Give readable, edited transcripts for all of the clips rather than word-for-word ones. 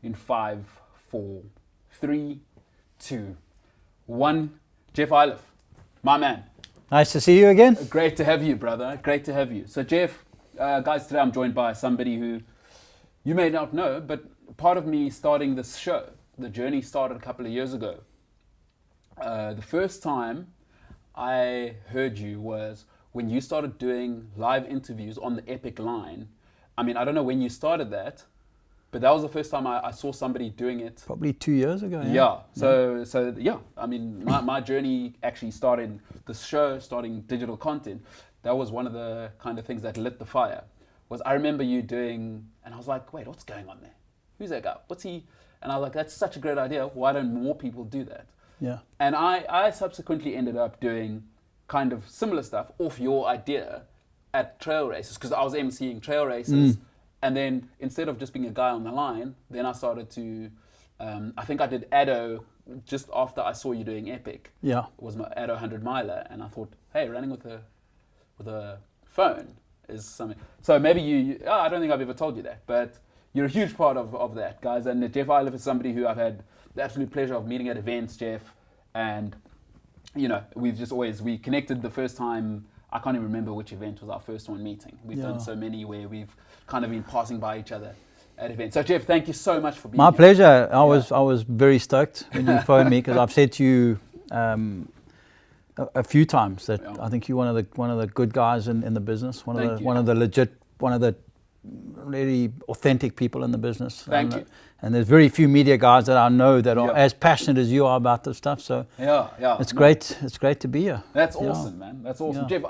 in 5, 4, 3, 2, 1. Jeff Ayliffe, my man. Nice to see you again. Great to have you, brother. Great to have you. So Jeff, guys, today I'm joined by somebody who you may not know, but part of me starting this show, the journey started a couple of years ago. The first time I heard you was when you started doing live interviews on the Epic line. I mean, I don't know when you started that, but that was the first time I saw somebody doing it. Probably 2 years ago. Yeah. So yeah, I mean, my journey actually started this show, starting digital content. That was one of the kind of things that lit the fire. Was I remember you doing, and I was like, wait, what's going on there? Who's that guy? What's he? And I was like, that's such a great idea. Why don't more people do that? Yeah. And I subsequently ended up doing kind of similar stuff off your idea at trail races, because I was emceeing trail races. And then instead of just being a guy on the line, then I started to, I think I did Addo just after I saw you doing Epic. Yeah. It was my Addo 100 miler. And I thought, hey, running with a phone is something. So maybe I don't think I've ever told you that, but you're a huge part of that, guys. And Jeff Ayliffe is somebody who I've had the absolute pleasure of meeting at events, Jeff. And, you know, we connected the first time. I can't even remember which event was our first one meeting. We've done so many where we've kind of been passing by each other at events. So Jeff, thank you so much for being here. My pleasure. I was very stoked when you phoned me, because I've said to you a few times that I think you're one of the good guys in the business, one of the really authentic people in the business. Thank you. And there's very few media guys that I know that are as passionate as you are about this stuff. So it's great. It's great to be here. That's awesome, man. That's awesome, Jeff.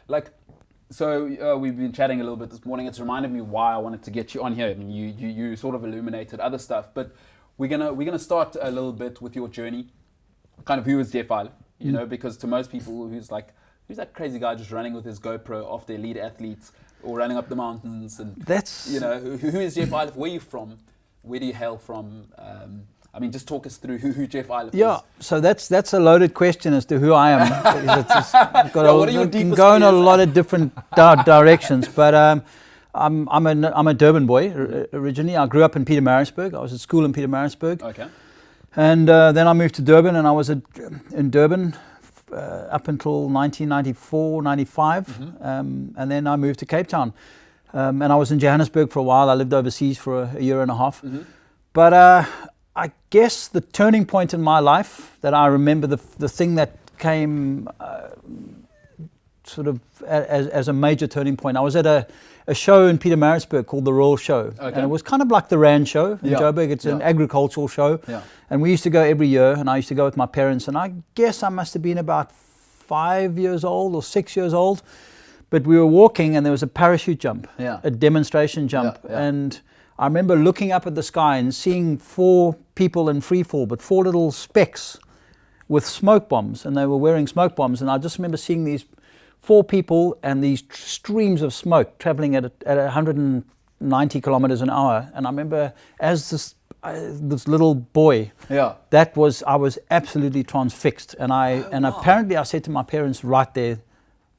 We've been chatting a little bit this morning. It's reminded me why I wanted to get you on here. I mean, you sort of illuminated other stuff, but we're gonna start a little bit with your journey. Kind of who is Jeff Ayliffe? You know, because to most people, who's that crazy guy just running with his GoPro after elite athletes or running up the mountains, and that's, you know, who is Jeff Ayliffe? Where are you from? Where do you hail from? I mean, just talk us through who Jeff Ayliffe is. Yeah, so that's a loaded question as to who I am. It can go in a lot of different directions, but I'm a Durban boy originally. I grew up in Pietermaritzburg. I was at school in Pietermaritzburg. Okay. And then I moved to Durban, and I was in Durban up until 1994, 95, and then I moved to Cape Town. And I was in Johannesburg for a while. I lived overseas for a year and a half. But I guess the turning point in my life that I remember, the thing that came sort of as a major turning point, I was at a show in Pietermaritzburg called the Royal Show. And it was kind of like the Rand show in Joburg. It's an agricultural show. And we used to go every year, and I used to go with my parents. And I guess I must have been about 5 years old or 6 years old. But we were walking, and there was a parachute jump, a demonstration jump. And I remember looking up at the sky and seeing 4 people in free fall, but 4 little specks with smoke bombs, and they were wearing smoke bombs. And I just remember seeing these 4 people and these streams of smoke traveling at 190 kilometers an hour. And I remember as this little boy, I was absolutely transfixed. And apparently I said to my parents right there,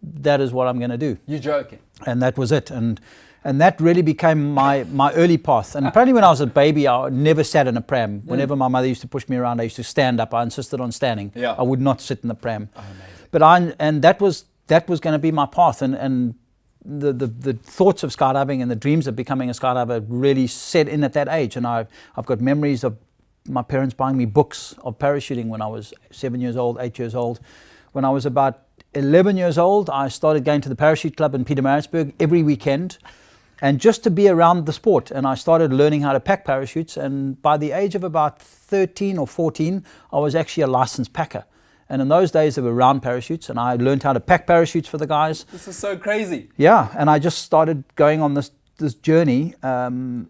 that is what I'm going to do. You're joking. And that was it. And that really became my early path. And apparently when I was a baby, I never sat in a pram. Whenever my mother used to push me around, I used to stand up. I insisted on standing. I would not sit in the pram. Oh, amazing. But that was going to be my path. And the thoughts of skydiving and the dreams of becoming a skydiver really set in at that age. And I've got memories of my parents buying me books of parachuting when I was 7 years old, 8 years old. When I was about 11 years old, I started going to the parachute club in Pietermaritzburg every weekend, and just to be around the sport. And I started learning how to pack parachutes. And by the age of about 13 or 14, I was actually a licensed packer. And in those days, there were round parachutes, and I learned how to pack parachutes for the guys. This is so crazy. Yeah, and I just started going on this journey. And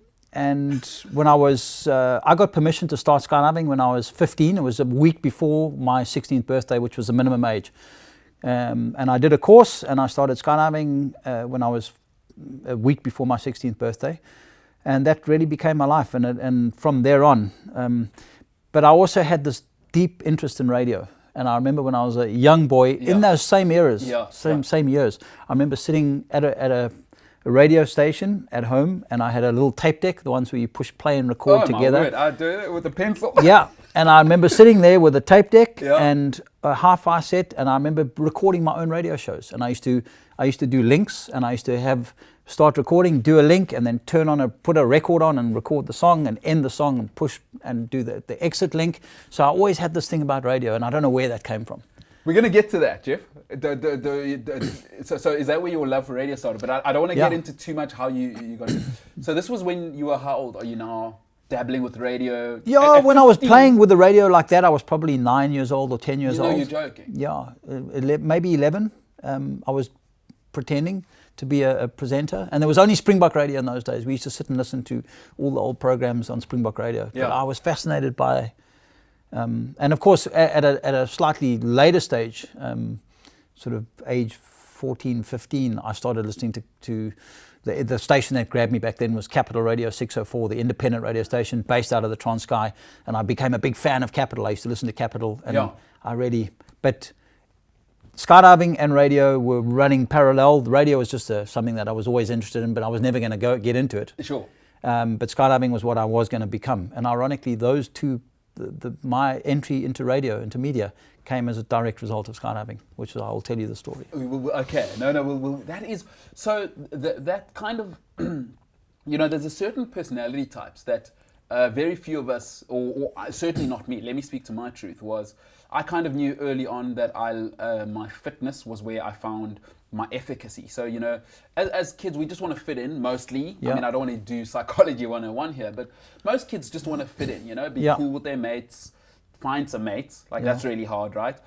when I got permission to start skydiving when I was 15. It was a week before my 16th birthday, which was the minimum age. And I did a course, and I started skydiving when I was a week before my 16th birthday. And that really became my life, and from there on. But I also had this deep interest in radio. And I remember when I was a young boy, in those same eras, same years, I remember sitting at a radio station at home, and I had a little tape deck, the ones where you push play and record together. My word, I do it with a pencil. Yeah, and I remember sitting there with a tape deck Yeah. and a hi-fi set, and I remember recording my own radio shows. And I used to do links, and I used to start recording, do a link, and then put a record on and record the song and end the song and push and do the exit link. So I always had this thing about radio, and I don't know where that came from. We're going to get to that, Jeff. So is that where your love for radio started? But I don't want to get into too much how you got it. So this was when you were how old? Are you now dabbling with radio? Yeah, when I was playing with the radio like that, I was probably 9 years old or 10 years old. You're joking. Yeah, maybe 11. I was pretending to be a presenter, and there was only Springbok radio in those days. We used to sit and listen to all the old programs on Springbok radio. Yeah. But I was fascinated by, and of course at a slightly later stage, sort of age 14, 15, I started listening to the station that grabbed me back then was Capital Radio 604, the independent radio station based out of the Transkei, and I became a big fan of Capital. I used to listen to Capital, and but skydiving and radio were running parallel. The radio was just something that I was always interested in, but I was never going to get into it. Sure. But skydiving was what I was going to become. And ironically, those two, my entry into radio, into media, came as a direct result of skydiving, which I'll tell you the story. Okay. No. That is, so that kind of, there's a certain personality types that very few of us, or certainly not me, let me speak to my truth, was I kind of knew early on that my fitness was where I found my efficacy. So, as kids, we just want to fit in mostly. Yeah. I mean, I don't want to do psychology 101 here, but most kids just want to fit in, be cool with their mates, find some mates. That's really hard, right?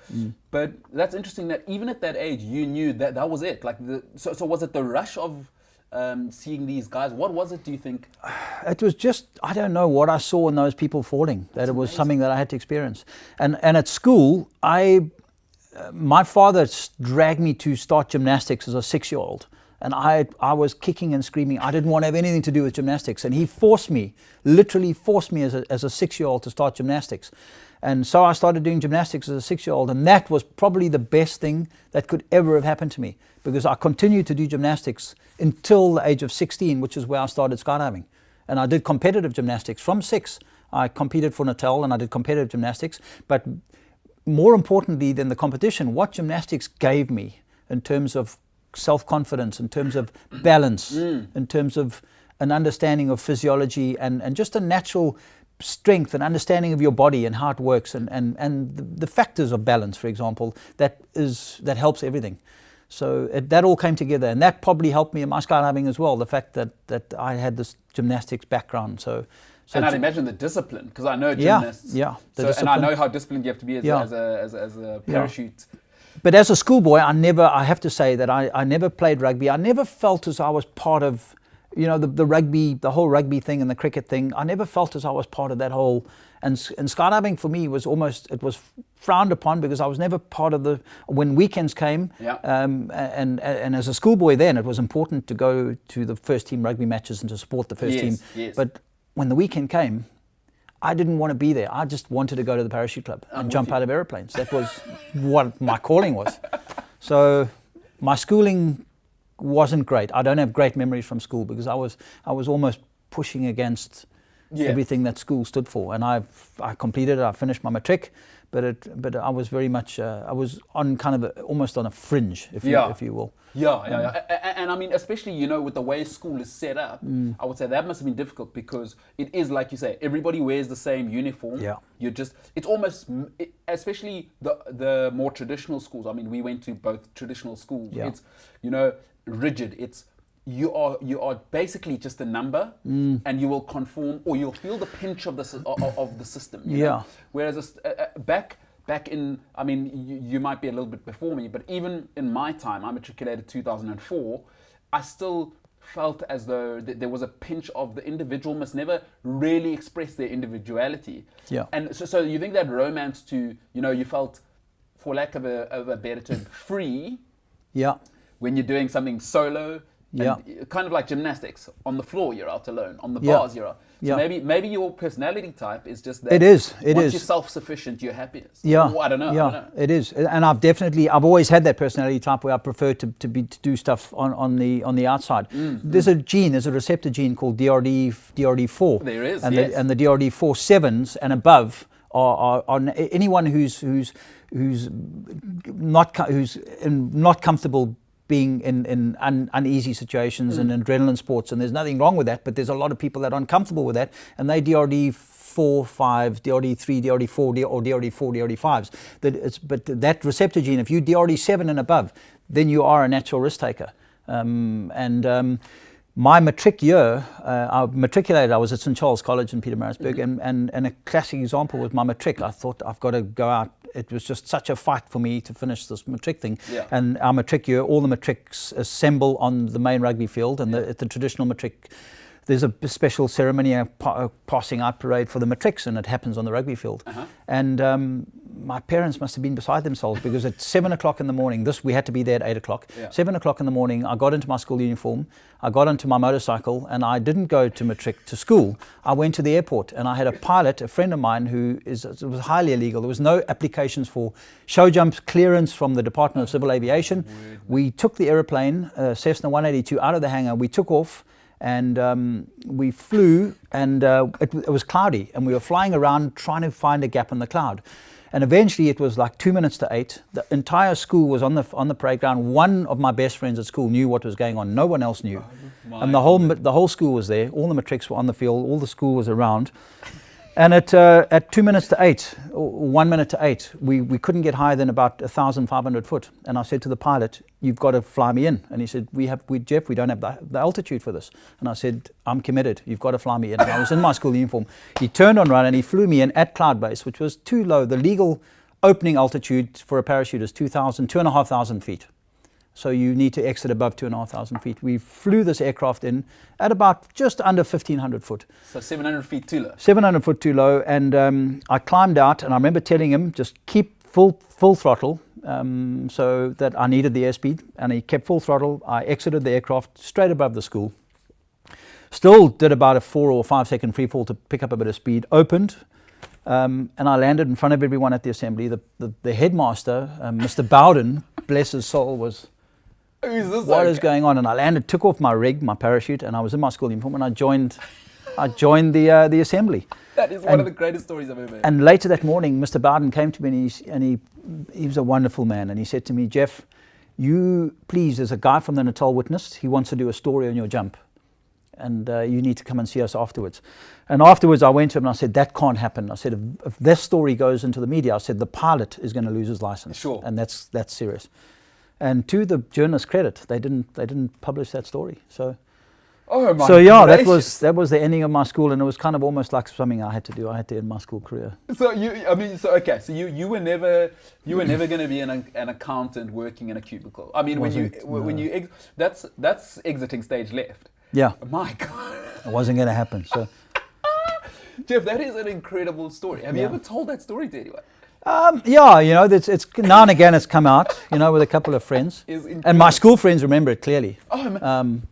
But that's interesting that even at that age, you knew that was it. So was it the rush of seeing these guys? What was it, do you think? It was just, I don't know what I saw in those people falling, that it was something that I had to experience. And at school, my father dragged me to start gymnastics as a 6-year-old. And I was kicking and screaming. I didn't want to have anything to do with gymnastics. And he literally forced me as a 6-year-old to start gymnastics. And so I started doing gymnastics as a 6-year-old, and that was probably the best thing that could ever have happened to me, because I continued to do gymnastics until the age of 16, which is where I started skydiving. And I did competitive gymnastics from 6. I competed for Natal and I did competitive gymnastics. But more importantly than the competition, what gymnastics gave me in terms of self-confidence, in terms of balance, in terms of an understanding of physiology and just a natural strength and understanding of your body and how it works and the factors of balance, for example, that helps everything. So that all came together, and that probably helped me in my skydiving as well, the fact that I had this gymnastics background. So and I'd imagine the discipline, because I know gymnasts. And I know how disciplined you have to be as a parachute. But as a schoolboy, I have to say that I never played rugby. I never felt as I was part of, the rugby, the whole rugby thing and the cricket thing. I never felt as I was part of that whole. And skydiving for me was it was frowned upon, because I was never part of when weekends came. Yeah. And as a schoolboy then, it was important to go to the first team rugby matches and to support the first team. Yes. But when the weekend came, I didn't want to be there. I just wanted to go to the parachute club and jump out of airplanes. That was what my calling was. So my schooling wasn't great. I don't have great memories from school, because I was almost pushing against everything that school stood for. And I completed it. I finished my matric, but I was very much I was on kind of almost on a fringe, if you will. And I mean, especially with the way school is set up, I would say that must have been difficult, because it is like you say, everybody wears the same uniform. Yeah. It's almost, especially the more traditional schools. I mean, we went to both traditional schools. Yeah. It's rigid. It's you are basically just a number, and you will conform, or you'll feel the pinch of the system. You know? Whereas back in, I mean, you might be a little bit before me, but even in my time, I matriculated 2004, I still felt as though there was a pinch of the individual must never really express their individuality. Yeah. And so you think that romance to, you felt, for lack of a better term, free. Yeah. When you're doing something solo. Yeah. Kind of like gymnastics. On the floor, you're out alone. On the bars, you're out. So maybe your personality type is just that. It is. Once you're self-sufficient, you're happiest. Yeah. I don't know. Yeah, it is. And I've always had that personality type where I prefer to do stuff on the outside. There's a receptor gene called DRD4. There is. And yes. the DRD4/7s and above are anyone who's not comfortable being in uneasy situations and adrenaline sports, and there's nothing wrong with that, but there's a lot of people that are uncomfortable with that, and they DRD4, 5, DRD3, DRD4, or DRD4, DRD5s. But that receptor gene, if you DRD7 and above, then you are a natural risk taker. My matric year, I matriculated, I was at St. Charles College in Pietermaritzburg, and a classic example was my matric. I thought, I've got to go out. It was just such a fight for me to finish this matric thing. Yeah. And our matric year, all the matrics assemble on the main rugby field, and at the traditional matric, there's a special ceremony, a passing out parade for the matrics, and it happens on the rugby field. And my parents must have been beside themselves, because at 7 o'clock in the morning, we had to be there at 8 o'clock. 7 o'clock in the morning, I got into my school uniform, I got onto my motorcycle, and I didn't go to matric to school. I went to the airport, and I had a pilot, a friend of mine, it was highly illegal. There was no applications for show jump clearance from the Department of Civil Aviation. We took the aeroplane, Cessna 182, out of the hangar. We took off, and we flew, and it was cloudy, and we were flying around trying to find a gap in the cloud. And eventually it was like 2 minutes to 8. The entire school was on the parade ground. One of my best friends at school knew what was going on. No one else knew. And the whole school was there. All the matrics were on the field. All the school was around. And at 2 minutes to 8, or 1 minute to 8, we couldn't get higher than about 1,500 foot. And I said to the pilot, "You've got to fly me in." And he said, Jeff, we don't have the altitude for this. And I said, "I'm committed. You've got to fly me in." And I was in my school uniform. He turned on run and he flew me in at cloud base, which was too low. The legal opening altitude for a parachute is 2,500 feet. So you need to exit above 2,500 feet. We flew this aircraft in at about just under 1,500 foot. So 700 feet too low. 700 foot too low, and I climbed out, and I remember telling him, just keep full throttle, so that I needed the airspeed, and he kept full throttle. I exited the aircraft straight above the school. Still did about a 4 or 5 second free fall to pick up a bit of speed, opened, and I landed in front of everyone at the assembly. The headmaster, Mr. Bowden, bless his soul, was... What is going on? And I landed, took off my rig, my parachute, and I was in my school uniform, and I joined the assembly. That is one of the greatest stories I've ever heard. And later that morning, Mr. Bowden came to me, and he was a wonderful man, and he said to me, "Jeff, there's a guy from the Natal Witness. He wants to do a story on your jump, and you need to come and see us afterwards." And afterwards, I went to him and I said, "That can't happen." I said, if this story goes into the media, I said, the pilot is going to lose his license. Sure. And that's serious. And to the journalist's credit, they didn't publish that story. So that was the ending of my school, and it was kind of almost like something I had to do. I had to end my school career. So you were never going to be an accountant working in a cubicle. I mean, that's exiting stage left. Yeah. My God. It wasn't going to happen. So Jeff, that is an incredible story. Have you ever told that story to anyone? It's now and again it's come out, with a couple of friends, and my school friends remember it clearly.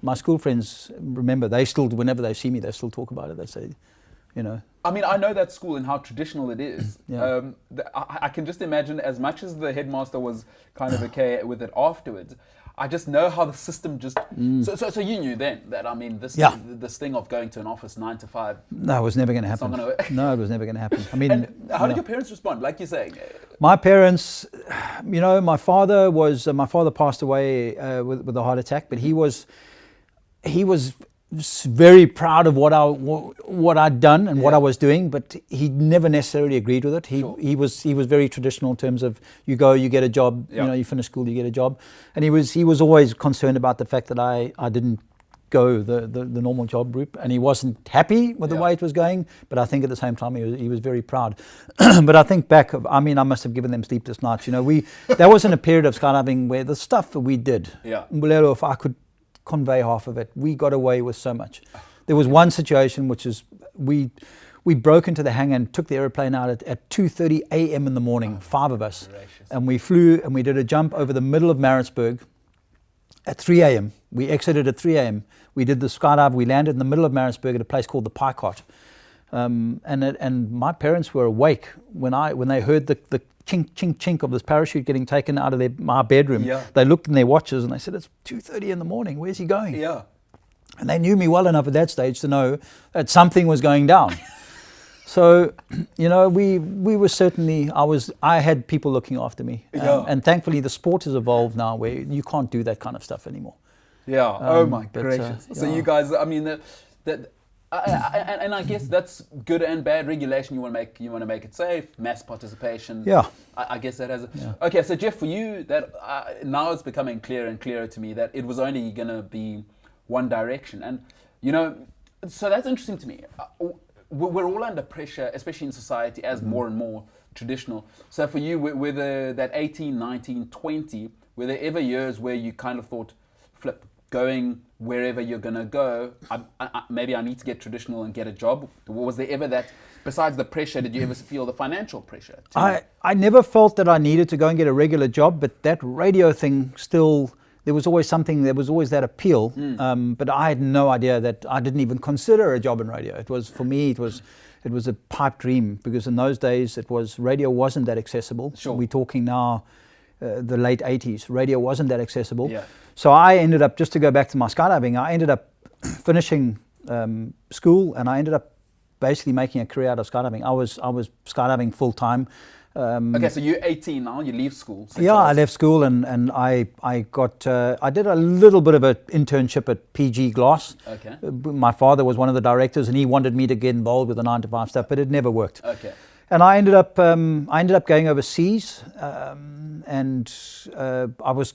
My school friends remember. They still, whenever they see me, they still talk about it. They say, I mean, I know that school and how traditional it is. Yeah. I can just imagine, as much as the headmaster was kind of okay with it afterwards, I just know how the system just... So you knew then that, I mean, this thing of going to an office 9 to 5... No, it was never going to happen. No, it was never going to happen. I mean... And how did your parents respond, like you're saying? My parents, my father passed away with a heart attack, but he was very proud of what I'd done and what I was doing, but he never necessarily agreed with it. He was very traditional in terms of you go, you get a job, you finish school, you get a job, and he was always concerned about the fact that I didn't go the normal job route, and he wasn't happy with the way it was going. But I think at the same time he was very proud. But I think back, I must have given them sleepless nights. That wasn't a period of skydiving where the stuff that we did. Yeah. Mbulelo, if I could convey half of it, we got away with so much. There was one situation which is we broke into the hangar and took the airplane out at 2:30 a.m. in the morning, 5 of us, and we flew and we did a jump over the middle of Maritzburg at 3 a.m. We exited at 3 a.m. We did the skydive. We landed in the middle of Maritzburg at a place called the Pie Cot. And my parents were awake when they heard the chink, chink, chink of this parachute getting taken out of my bedroom. Yeah. They looked in their watches and they said, it's 2:30 in the morning. Where's he going? Yeah. And they knew me well enough at that stage to know that something was going down. So, you know, we were certainly, I had people looking after me. And thankfully the sport has evolved now where you can't do that kind of stuff anymore. Yeah. Oh my gracious. So you guys, I mean, and I guess that's good and bad regulation. You want to make it safe, mass participation. Yeah. I guess that has. Okay, so Jeff, for you, that now it's becoming clearer and clearer to me that it was only going to be one direction, and you know, so that's interesting to me. We're all under pressure, especially in society, as more and more traditional. So for you, whether that 18, 19, 20, were there ever years where you kind of thought, flip, going wherever you're going to go, maybe I need to get traditional and get a job? Was there ever that, besides the pressure, did you ever feel the financial pressure? I never felt that I needed to go and get a regular job, but that radio thing still, there was always that appeal, but I had no idea that, I didn't even consider a job in radio. It was, for me, it was a pipe dream, because in those days radio wasn't that accessible. Sure. We're talking now the late 80s. Radio wasn't that accessible. Yeah. So I ended up, just to go back to my skydiving, I ended up finishing school, and I ended up basically making a career out of skydiving. I was skydiving full time. Okay, so you're 18 now, you leave school. Yeah, I left school and I did a little bit of an internship at PG Glass. Okay. My father was one of the directors and he wanted me to get involved with the 9-to-5 stuff, but it never worked. Okay. And I ended up going overseas, and I was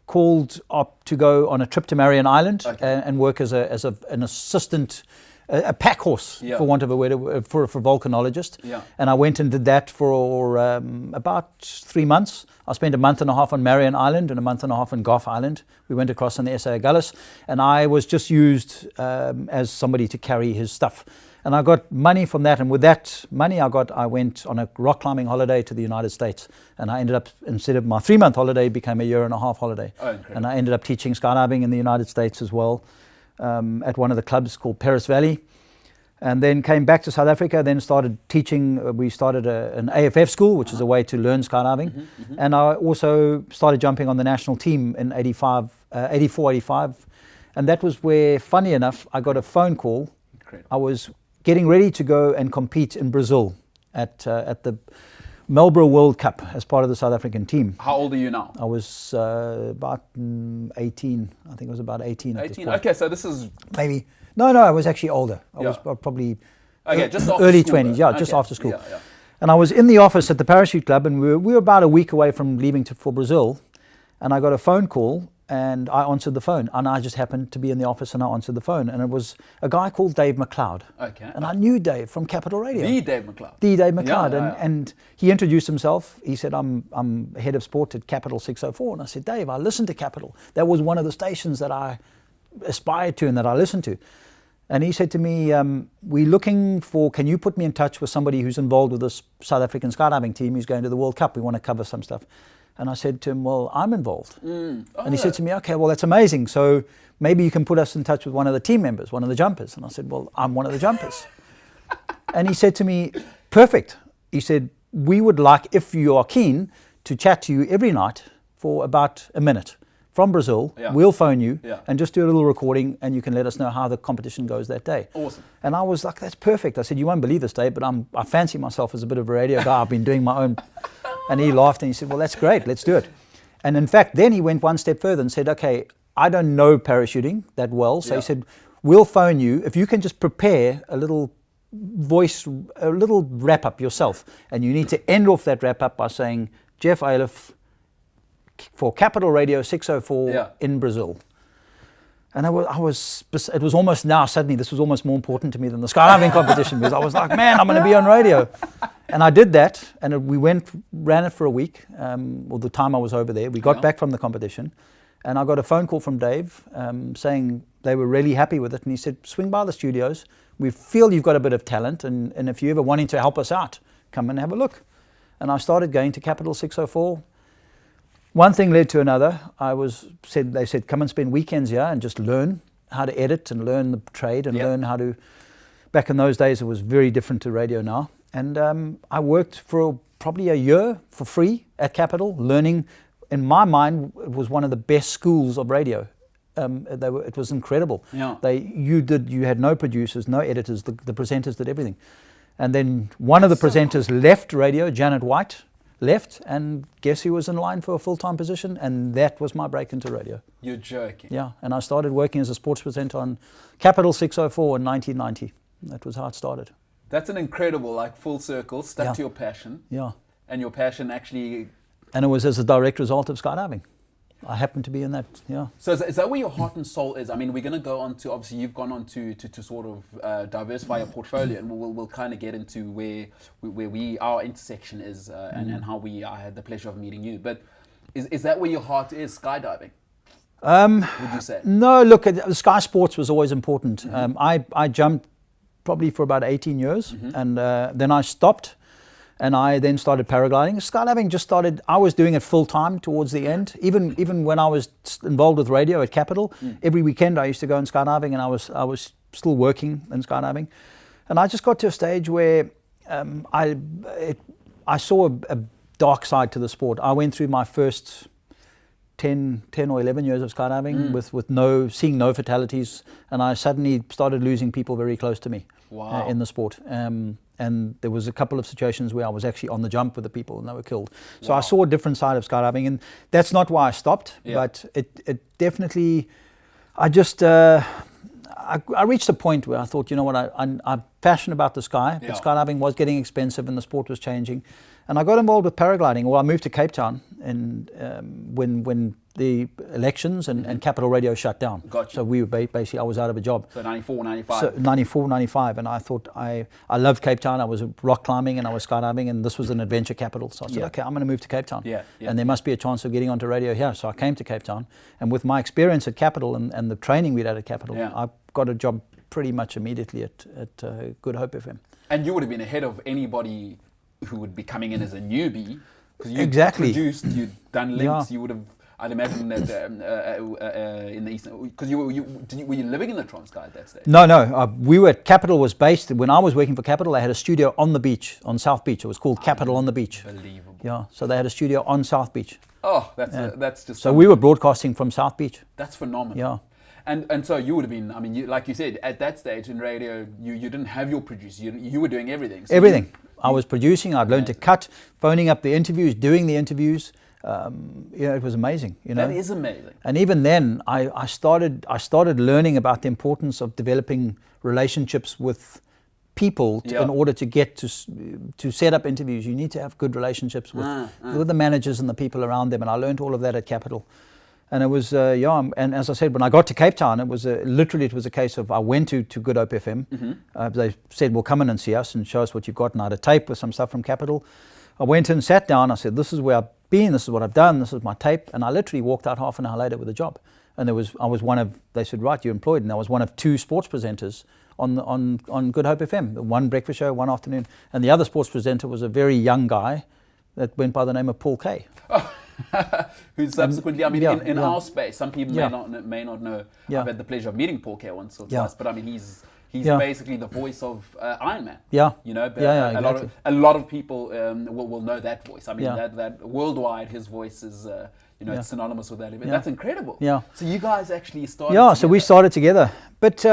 called up to go on a trip to Marion Island. Okay. And work as an assistant, a pack horse, Yeah. for want of a word, for a volcanologist. Yeah. And I went and did that for about 3 months. I spent a month and a half on Marion Island and a month and a half on Gough Island. We went across on the SA Agulhas, and I was just used as somebody to carry his stuff. And I got money from that, and with that money I went on a rock climbing holiday to the United States. And I ended up, instead of my 3-month holiday, it became a 1.5-year holiday. Oh, incredible. And I ended up teaching skydiving in the United States as well, at one of the clubs called Paris Valley. And then came back to South Africa, then started teaching. We started an AFF school, which is a way to learn skydiving. And I also started jumping on the national team in 84, 85. And that was where, funny enough, I got a phone call. Incredible. I was getting ready to go and compete in Brazil at the Marlborough World Cup as part of the South African team. How old are you now? I was about 18. I think I was about 18 at this 18. point. Okay, so this is Maybe. No, I was actually older. I was probably just after early school, 20s. though. Yeah, just Okay. after school. Yeah. And I was in the office at the parachute club, and we were about a week away from leaving for Brazil. And I got a phone call, and I answered the phone. And I just happened to be in the office, and I answered the phone. And it was a guy called Dave McLeod. Okay. And I knew Dave from Capital Radio. The Dave McLeod. The Dave McLeod. Yeah. And he introduced himself. He said, I'm head of sport at Capital 604. And I said, Dave, I listened to Capital. That was one of the stations that I aspired to and that I listened to. And he said to me, we're looking for, can you put me in touch with somebody who's involved with this South African skydiving team who's going to the World Cup? We want to cover some stuff. And I said to him, well, I'm involved. And he said to me, okay, well, that's amazing. So maybe you can put us in touch with one of the team members, one of the jumpers. And I said, well, I'm one of the jumpers. And he said to me, perfect. He said, we would like, if you are keen, to chat to you every night for about a minute. From Brazil, we'll phone you and just do a little recording, and you can let us know how the competition goes that day. Awesome. And I was like, that's perfect. I said, you won't believe this, Dave, but I fancy myself as a bit of a radio guy. I've been doing my own. And he laughed and he said, well, that's great. Let's do it. And in fact, then he went one step further and said, okay, I don't know parachuting that well. So he said, we'll phone you. If you can just prepare a little wrap up yourself. And you need to end off that wrap up by saying, Jeff Ayliffe, for Capital Radio 604 in Brazil. And it was almost now, suddenly, this was almost more important to me than the skydiving competition, because I was like, man, I'm going to be on radio. And I did that, and we ran it for a week, or the time I was over there. We got back from the competition, and I got a phone call from Dave saying they were really happy with it. And he said, swing by the studios. We feel you've got a bit of talent, and if you're ever wanting to help us out, come and have a look. And I started going to Capital 604. one thing led to another. They said, come and spend weekends here and just learn how to edit and learn the trade and learn how to. Back in those days, it was very different to radio now. And I worked for probably a year for free at Capital, learning. In my mind, it was one of the best schools of radio. It was incredible. Yeah. You had no producers, no editors. The presenters did everything. And then one of the presenters left radio, Janet White, left, and guess who was in line for a full-time position? And that was my break into radio. You're joking. Yeah, and I started working as a sports presenter on Capital 604 in 1990. That was how it started. That's an incredible, like, full circle, stuck to your passion. Yeah. And your passion actually... And it was as a direct result of skydiving. I happened to be in that, yeah. So is that where your heart and soul is? I mean, we're going to go on to, obviously you've gone on to sort of diversify your portfolio, and we'll kind of get into where our intersection is and how I had the pleasure of meeting you. But is that where your heart is, skydiving? Would you say? No, look, sky sports was always important. I jumped probably for about 18 years and then I stopped. And I then started paragliding. Skydiving just started, I was doing it full time towards the end. Even when I was involved with radio at Capital, every weekend I used to go in skydiving, and I was still working in skydiving. And I just got to a stage where I saw a dark side to the sport. I went through my first 10 or 11 years of skydiving with seeing no fatalities, and I suddenly started losing people very close to me in the sport. And there was a couple of situations where I was actually on the jump with the people and they were killed. So I saw a different side of skydiving, and that's not why I stopped, but it definitely, I reached a point where I thought, you know what, I'm passionate about the sky, but skydiving was getting expensive and the sport was changing. And I got involved with paragliding. Well, I moved to Cape Town and when the elections and Capital Radio shut down. Gotcha. So we were basically, I was out of a job. So 94, 95. So 94, 95. And I thought, I loved Cape Town. I was rock climbing and I was skydiving, and this was an adventure capital. So I said, okay, I'm going to move to Cape Town. And there must be a chance of getting onto radio here. So I came to Cape Town. And with my experience at Capital and the training we'd had at Capital, I got a job pretty much immediately at Good Hope FM. And you would have been ahead of anybody who would be coming in as a newbie, because you produced, you'd done links, you would have, I'd imagine that in the Eastern, because were you living in the Transkei at that stage? No, we were at Capital was based, when I was working for Capital, they had a studio on the beach, on South Beach. It was called Capital on the Beach. Unbelievable. Yeah, so they had a studio on South Beach. Oh, that's just... So we were broadcasting from South Beach. That's phenomenal. Yeah. And so you would have been, I mean, like you said, at that stage in radio, you didn't have your producer, you were doing everything. So everything. I was producing, I'd learned to cut, phoning up the interviews, doing the interviews. It was amazing. That is amazing. And even then, I started learning about the importance of developing relationships with people in order to get to set up interviews. You need to have good relationships with the managers and the people around them. And I learned all of that at Capital. And it was, and as I said, when I got to Cape Town, it was literally a case of I went to Good Hope FM. They said, well, come in and see us and show us what you've got. And I had a tape with some stuff from Capital. I went in, sat down, I said, this is where I've been, this is what I've done, this is my tape. And I literally walked out half an hour later with a job. And they said, right, you're employed. And I was one of two sports presenters on Good Hope FM. One breakfast show, one afternoon. And the other sports presenter was a very young guy that went by the name of Paul Kay. Who's subsequently, I mean, in our space, some people may not know. I've had the pleasure of meeting Paul Kay once or twice, but I mean, he's basically the voice of Iron Man. You know, but exactly. a lot of people will know that voice. I mean, that worldwide, his voice is it's synonymous with that event. That's incredible. So you guys actually started. So we started together, but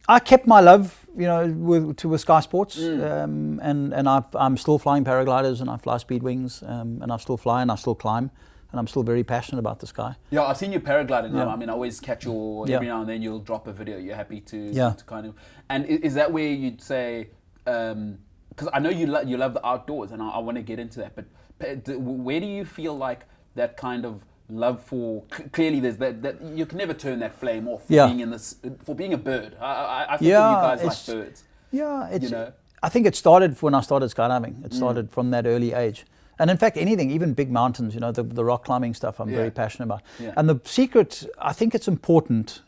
I kept my love, with Sky Sports, and I'm still flying paragliders, and I fly speed wings, and I still fly and I still climb, and I'm still very passionate about the sky. Yeah, I've seen you paragliding now. I mean, I always catch your, every now and then you'll drop a video. You're happy to kind of, and is that where you'd say, because I know you love the outdoors, and I want to get into that, but where do you feel like that kind of love for, clearly there's that you can never turn that flame off for being a bird. I think you guys like birds. I think it started when I started skydiving. It started from that early age. And in fact, anything, even big mountains, the rock climbing stuff, I'm very passionate about. And the secret, I think it's important.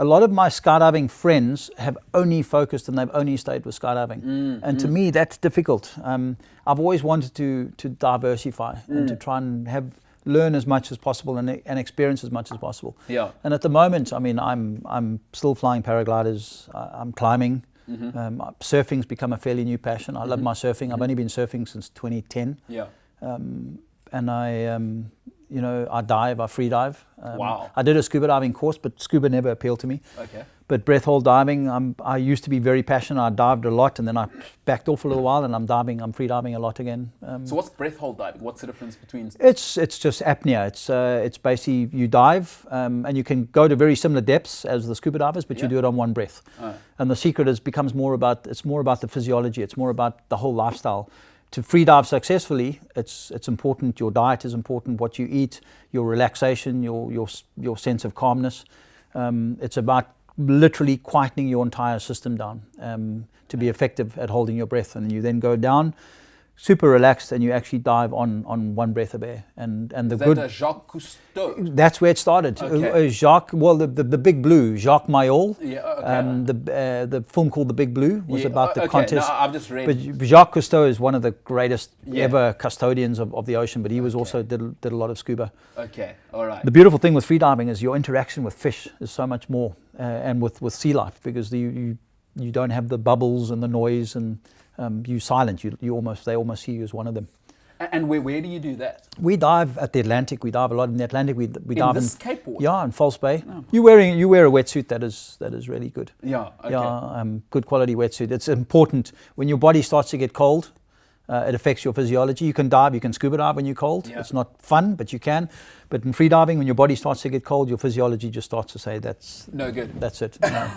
A lot of my skydiving friends have only focused and they've only stayed with skydiving. And to me, that's difficult. I've always wanted to diversify and to try and have learn as much as possible and experience as much as possible. Yeah. And at the moment, I mean, I'm still flying paragliders. I'm climbing. Surfing's become a fairly new passion. I love my surfing. I've only been surfing since 2010. Yeah. And I, you know, I dive. I free dive. Wow. I did a scuba diving course, but scuba never appealed to me. Okay. But breath hold diving, I used to be very passionate. I dived a lot, and then I backed off a little while, and I'm free diving a lot again. So what's breath hold diving? What's the difference between? It's just apnea. It's basically you dive, and you can go to very similar depths as the scuba divers, but you do it on one breath. And the secret becomes more about the physiology. It's more about the whole lifestyle. To free dive successfully, it's important. Your diet is important. What you eat, your relaxation, your sense of calmness. It's about literally quietening your entire system down to be effective at holding your breath, and you then go down super relaxed, and you actually dive on one breath of air. And the Is good that Jacques Cousteau? That's where it started. Okay. Jacques, well, the Big Blue, Jacques Mayol. Yeah, okay. The film called The Big Blue was about the contest. No, I've just read. But Jacques Cousteau is one of the greatest ever custodians of the ocean, but he was also did a lot of scuba. Okay, all right. The beautiful thing with freediving is your interaction with fish is so much more, and with sea life, because you don't have the bubbles and the noise, and you silent. They almost see you as one of them. And where do you do that? We dive at the Atlantic. We dive a lot in the Atlantic. We dive in this Cape water? Yeah, in False Bay. Oh. You wear a wetsuit that is really good. Yeah. Okay. Yeah, good quality wetsuit. It's important when your body starts to get cold. It affects your physiology. You can dive, you can scuba dive when you're cold. Yeah. It's not fun, but you can. But in free diving, when your body starts to get cold, your physiology just starts to say that's no good. That's it. No.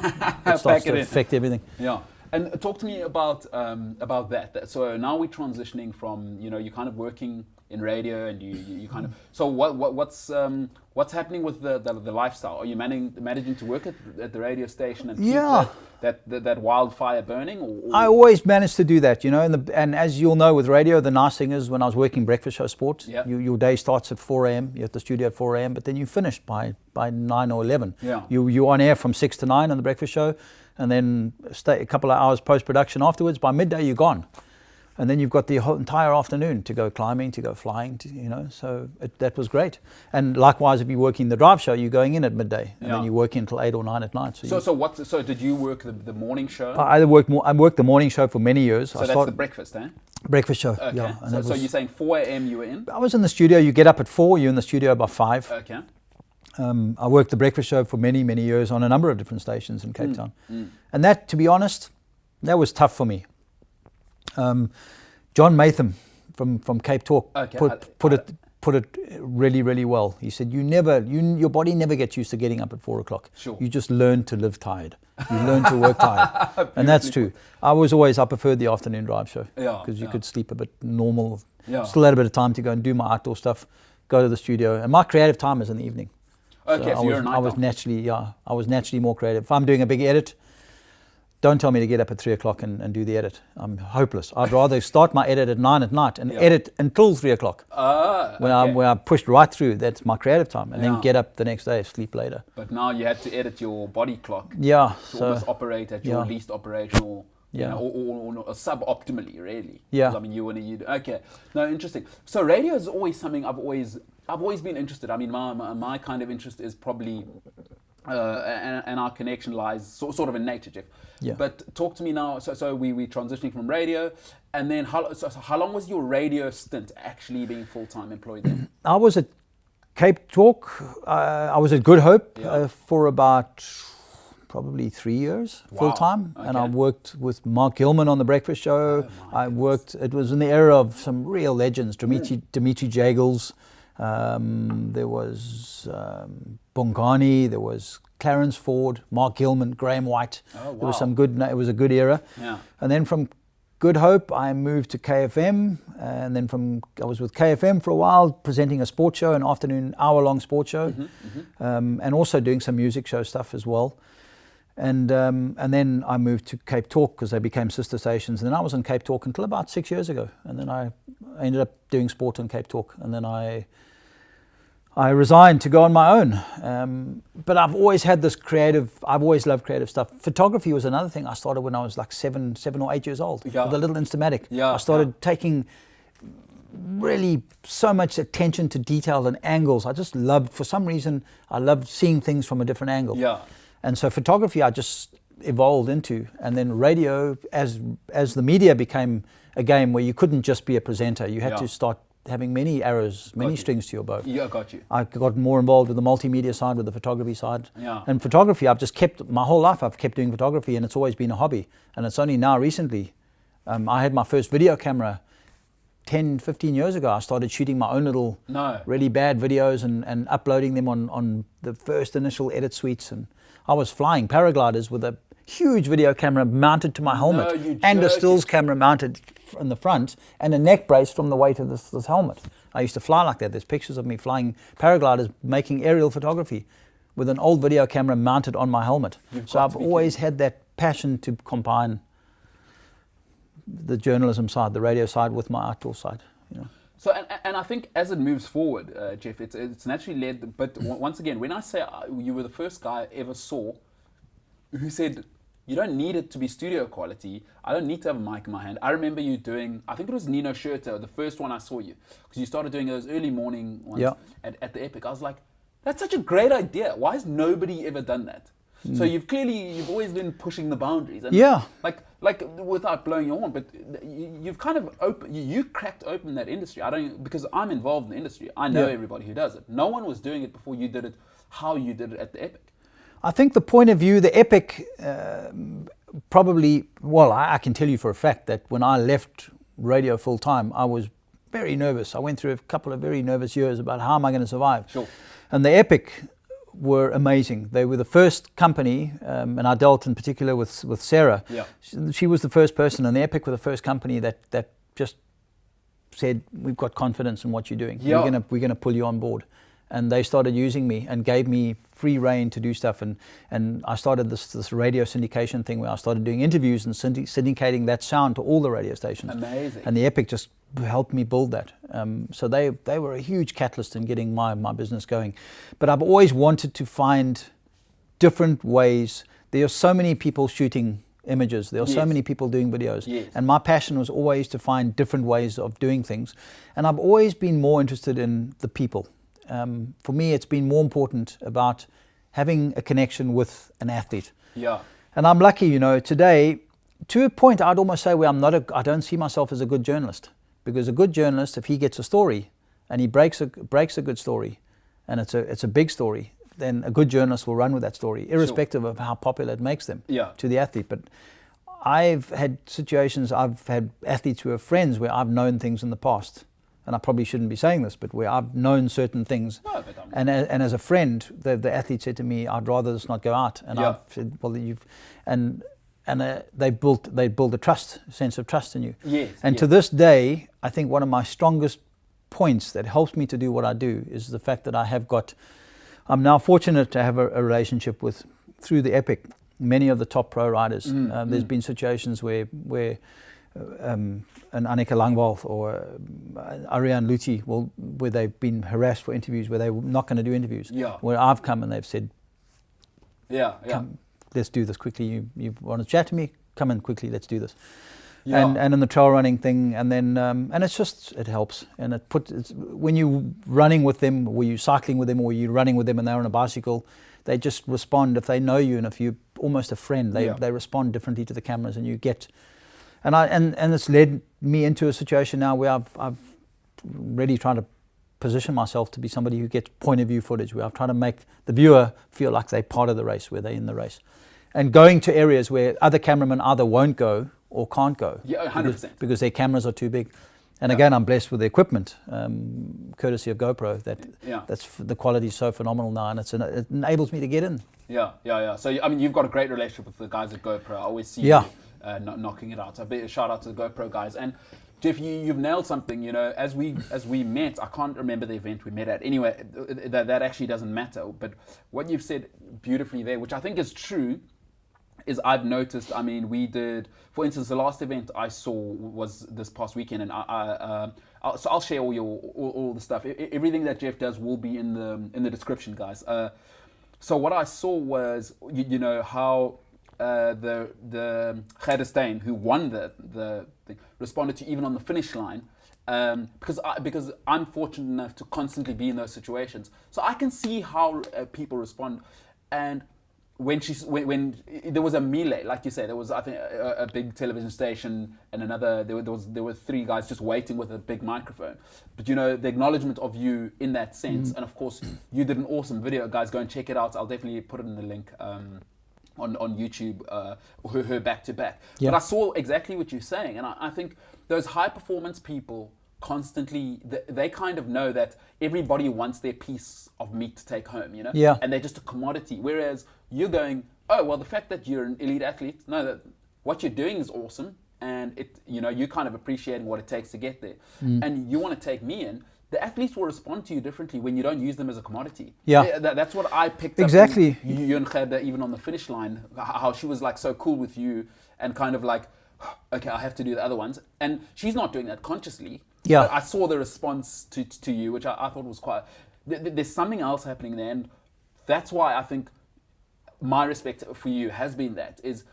It starts to affect everything. Yeah. And talk to me about that. So now we're transitioning from, you know, you're kind of working in radio, and you kind of. So what's happening with the lifestyle? Are you managing to work at the radio station and keep that wildfire burning? Or? I always managed to do that, you know. And as you'll know, with radio, the nice thing is when I was working breakfast show sport, your day starts at 4 a.m. You're at the studio at 4 a.m. But then you finish by 9 or 11. Yeah. You're on air from 6 to 9 on the breakfast show. And then stay a couple of hours post-production afterwards. By midday, you're gone. And then you've got the whole entire afternoon to go climbing, to go flying, you know. So that was great. And likewise, if you're working the drive show, you're going in at midday. And then you're working until 8 or 9 at night. So did you work the morning show? I worked the morning show for many years. So that's the breakfast, eh? Breakfast show, okay. Yeah. So you're saying 4 a.m. you were in? I was in the studio. You get up at 4, you're in the studio by 5. Okay. I worked the breakfast show for many, many years on a number of different stations in Cape Town. And that, to be honest, that was tough for me. John Matham from Cape Talk put it really, really well. He said, your body never gets used to getting up at 4 o'clock. Sure. You just learn to live tired. You learn to work tired. And that's true. I preferred the afternoon drive show, because you could sleep a bit normal. Yeah. Still had a bit of time to go and do my outdoor stuff, go to the studio. And my creative time is in the evening. Okay, so you're a night I was naturally more creative. If I'm doing a big edit, don't tell me to get up at 3 o'clock and do the edit. I'm hopeless. I'd rather start my edit at 9 at night and edit until 3 o'clock. When I pushed right through, that's my creative time. And then get up the next day, sleep later. But now you had to edit your body clock. Yeah. To almost operate at your least operational, you know, or suboptimally, really. Yeah. I mean, okay. No, interesting. So radio is always something I've always been interested. I mean, my kind of interest is probably, and our connection lies sort of in nature, Jeff. Yeah. But talk to me now. So we transitioning from radio, and then how long was your radio stint actually being full-time employed then? I was at Cape Talk. I was at Good Hope for about probably 3 years full-time. Okay. And I worked with Mark Gilman on the breakfast show. It was in the era of some real legends, Dimitri Jagels. There was Bongani, there was Clarence Ford, Mark Gilman, Graham White. Oh, wow. There was it was a good era. Yeah. And then from Good Hope, I moved to KFM, and then I was with KFM for a while, presenting a sports show, an afternoon hour-long sports show, and also doing some music show stuff as well. And then I moved to Cape Talk because they became sister stations. And then I was on Cape Talk until about 6 years ago. And then I ended up doing sport on Cape Talk. And then I resigned to go on my own. But I've always had this I've always loved creative stuff. Photography was another thing I started when I was like 7 or 8 years old with a little Instamatic. Yeah, I started taking really so much attention to detail and angles. I just loved, for some reason, I loved seeing things from a different angle. Yeah. And so photography I just evolved into, and then radio, as the media became a game where you couldn't just be a presenter, you had to start having many arrows, many strings to your bow. Yeah, got you. I got more involved with the multimedia side, with the photography side. Yeah. And photography, I've just kept, my whole life I've kept doing photography, and it's always been a hobby. And it's only now recently, I had my first video camera 10, 15 years ago. I started shooting my own little really bad videos and uploading them on the first initial edit suites. And I was flying paragliders with a huge video camera mounted to my helmet, and a stills camera mounted in the front, and a neck brace from the weight of this helmet. I used to fly like that. There's pictures of me flying paragliders, making aerial photography with an old video camera mounted on my helmet. So I've always had that passion to combine the journalism side, the radio side, with my outdoor side. You know. So, and I think as it moves forward, Jeff, it's naturally led. But once again, when I say you were the first guy I ever saw who said, you don't need it to be studio quality. I don't need to have a mic in my hand. I remember you doing, I think it was Nino Schurter, the first one I saw you, because you started doing those early morning ones at the Epic. I was like, that's such a great idea. Why has nobody ever done that? So you've always been pushing the boundaries. And like without blowing your horn, but you've kind of you cracked open that industry. Because I'm involved in the industry. I know everybody who does it. No one was doing it before you did it, how you did it at the Epic. I think the point of view, the Epic, probably, well, I can tell you for a fact that when I left radio full time, I was very nervous. I went through a couple of very nervous years about how am I going to survive. Sure. And the Epic were amazing. They were the first company, and I dealt in particular with Sarah. Yeah. She was the first person, and the Epic were the first company that just said, we've got confidence in what you're doing. Yeah. We're gonna pull you on board. And they started using me and gave me free reign to do stuff. And I started this radio syndication thing where I started doing interviews and syndicating that sound to all the radio stations. Amazing. And the Epic just helped me build that. So they were a huge catalyst in getting my business going. But I've always wanted to find different ways. There are so many people shooting images. There are so many people doing videos. Yes. And my passion was always to find different ways of doing things. And I've always been more interested in the people. For me, it's been more important about having a connection with an athlete. Yeah. And I'm lucky, you know, today, to a point, I'd almost say where I don't see myself as a good journalist. Because a good journalist, if he gets a story and he breaks a good story, and it's a big story, then a good journalist will run with that story, irrespective of how popular it makes them to the athlete. But I've had situations, I've had athletes who are friends where I've known things in the past. And I probably shouldn't be saying this, but where I've known certain things, and as a friend, the athlete said to me, "I'd rather this not go out." And I've said, "Well, they built a sense of trust in you." Yes. And to this day, I think one of my strongest points that helps me to do what I do is the fact that I'm now fortunate to have a relationship with, through the Epic, many of the top pro riders. There's been situations where an Annika Langwald or Ariane Luthi, where they've been harassed for interviews, where they're not going to do interviews. Yeah. Where I've come and they've said, Come, let's do this quickly. You want to chat to me? Come in quickly, let's do this. Yeah. And in the trail running thing, and then and it helps. And when you're running with them, or you're cycling with them, or you're running with them and they're on a bicycle, they just respond. If they know you and if you're almost a friend, they respond differently to the cameras, and you get. And it's led me into a situation now where I've really tried to position myself to be somebody who gets point of view footage, where I've tried to make the viewer feel like they're part of the race, where they're in the race. And going to areas where other cameramen either won't go or can't go. Yeah, 100%. Because their cameras are too big. And again, I'm blessed with the equipment, courtesy of GoPro, that's the quality is so phenomenal now, and it enables me to get in. Yeah. So, I mean, you've got a great relationship with the guys at GoPro. I always see you knocking it out. So a big shout out to the GoPro guys. And Jeff, you've nailed something. You know, as we met, I can't remember the event we met at. Anyway, that actually doesn't matter. But what you've said beautifully there, which I think is true, is I've noticed. I mean, we did, for instance, the last event I saw was this past weekend, and so I'll share all the stuff. Everything that Jeff does will be in the description, guys. So what I saw was, you know, how the Khayalethu who won the thing responded to even on the finish line. Because I'm fortunate enough to constantly be in those situations, so I can see how people respond. And when there was a melee, like you said, there was, I think, a big television station and another. There were three guys just waiting with a big microphone. But the acknowledgement of you in that sense, and of course you did an awesome video, guys. Go and check it out. I'll definitely put it in the link. On YouTube, her back to back. Yeah. But I saw exactly what you're saying, and I think those high performance people constantly, they kind of know that everybody wants their piece of meat to take home, Yeah. and they're just a commodity. Whereas you're going, oh well, the fact that you're an elite athlete, no, that what you're doing is awesome, and you're kind of appreciating what it takes to get there, and you want to take me in. The athletes will respond to you differently when you don't use them as a commodity. Yeah. That's what I picked Exactly. up. You and Khayda, even on the finish line, how she was like so cool with you and kind of like, okay, I have to do the other ones. And she's not doing that consciously. Yeah. But I saw the response to you, which I thought was quite... There's something else happening there. And that's why I think my respect for you has been that, is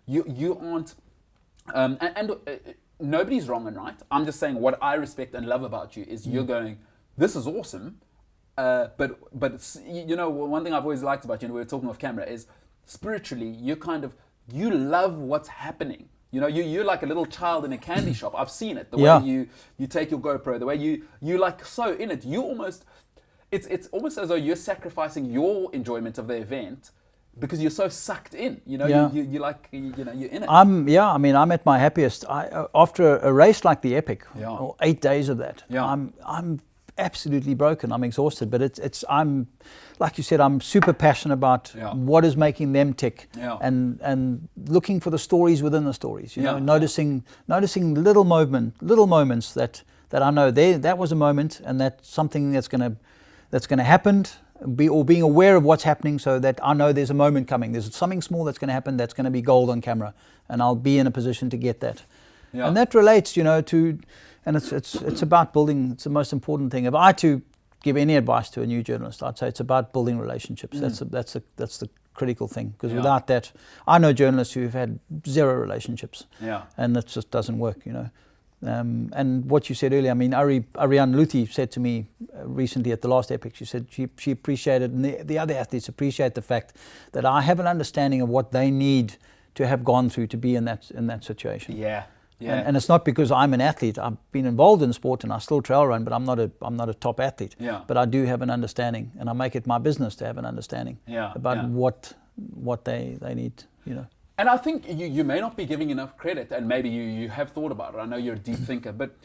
you aren't... Nobody's wrong and right. I'm just saying what I respect and love about you is you're going, this is awesome, but one thing I've always liked about you, and we were talking off camera, is spiritually you love what's happening. You're like a little child in a candy shop. I've seen it. The way you take your GoPro, the way you like so in it. You almost, it's almost as though you're sacrificing your enjoyment of the event because you're so sucked in, you're in it. I'm at my happiest. After a race like the Epic, or 8 days of that, I'm absolutely broken. I'm exhausted, but I'm, like you said, I'm super passionate about what is making them tick, and looking for the stories within the stories. Noticing little moments that I know that was a moment, and that's something that's gonna happen. Being aware of what's happening, so that I know there's a moment coming. There's something small that's going to happen that's going to be gold on camera, and I'll be in a position to get that. Yeah. And that relates, to, and it's about building. It's the most important thing. If I had to give any advice to a new journalist, I'd say it's about building relationships. That's the critical thing, because without that, I know journalists who've had zero relationships, and that just doesn't work. And what you said earlier, I mean, Ariane Luthi said to me recently at the last Epic, she said she appreciated, and the other athletes appreciate the fact that I have an understanding of what they need to have gone through to be in that situation. Yeah. And it's not because I'm an athlete. I've been involved in sport and I still trail run, but I'm not a top athlete. Yeah. But I do have an understanding, and I make it my business to have an understanding about what they need. And I think you may not be giving enough credit, and maybe you have thought about it. I know you're a deep thinker, but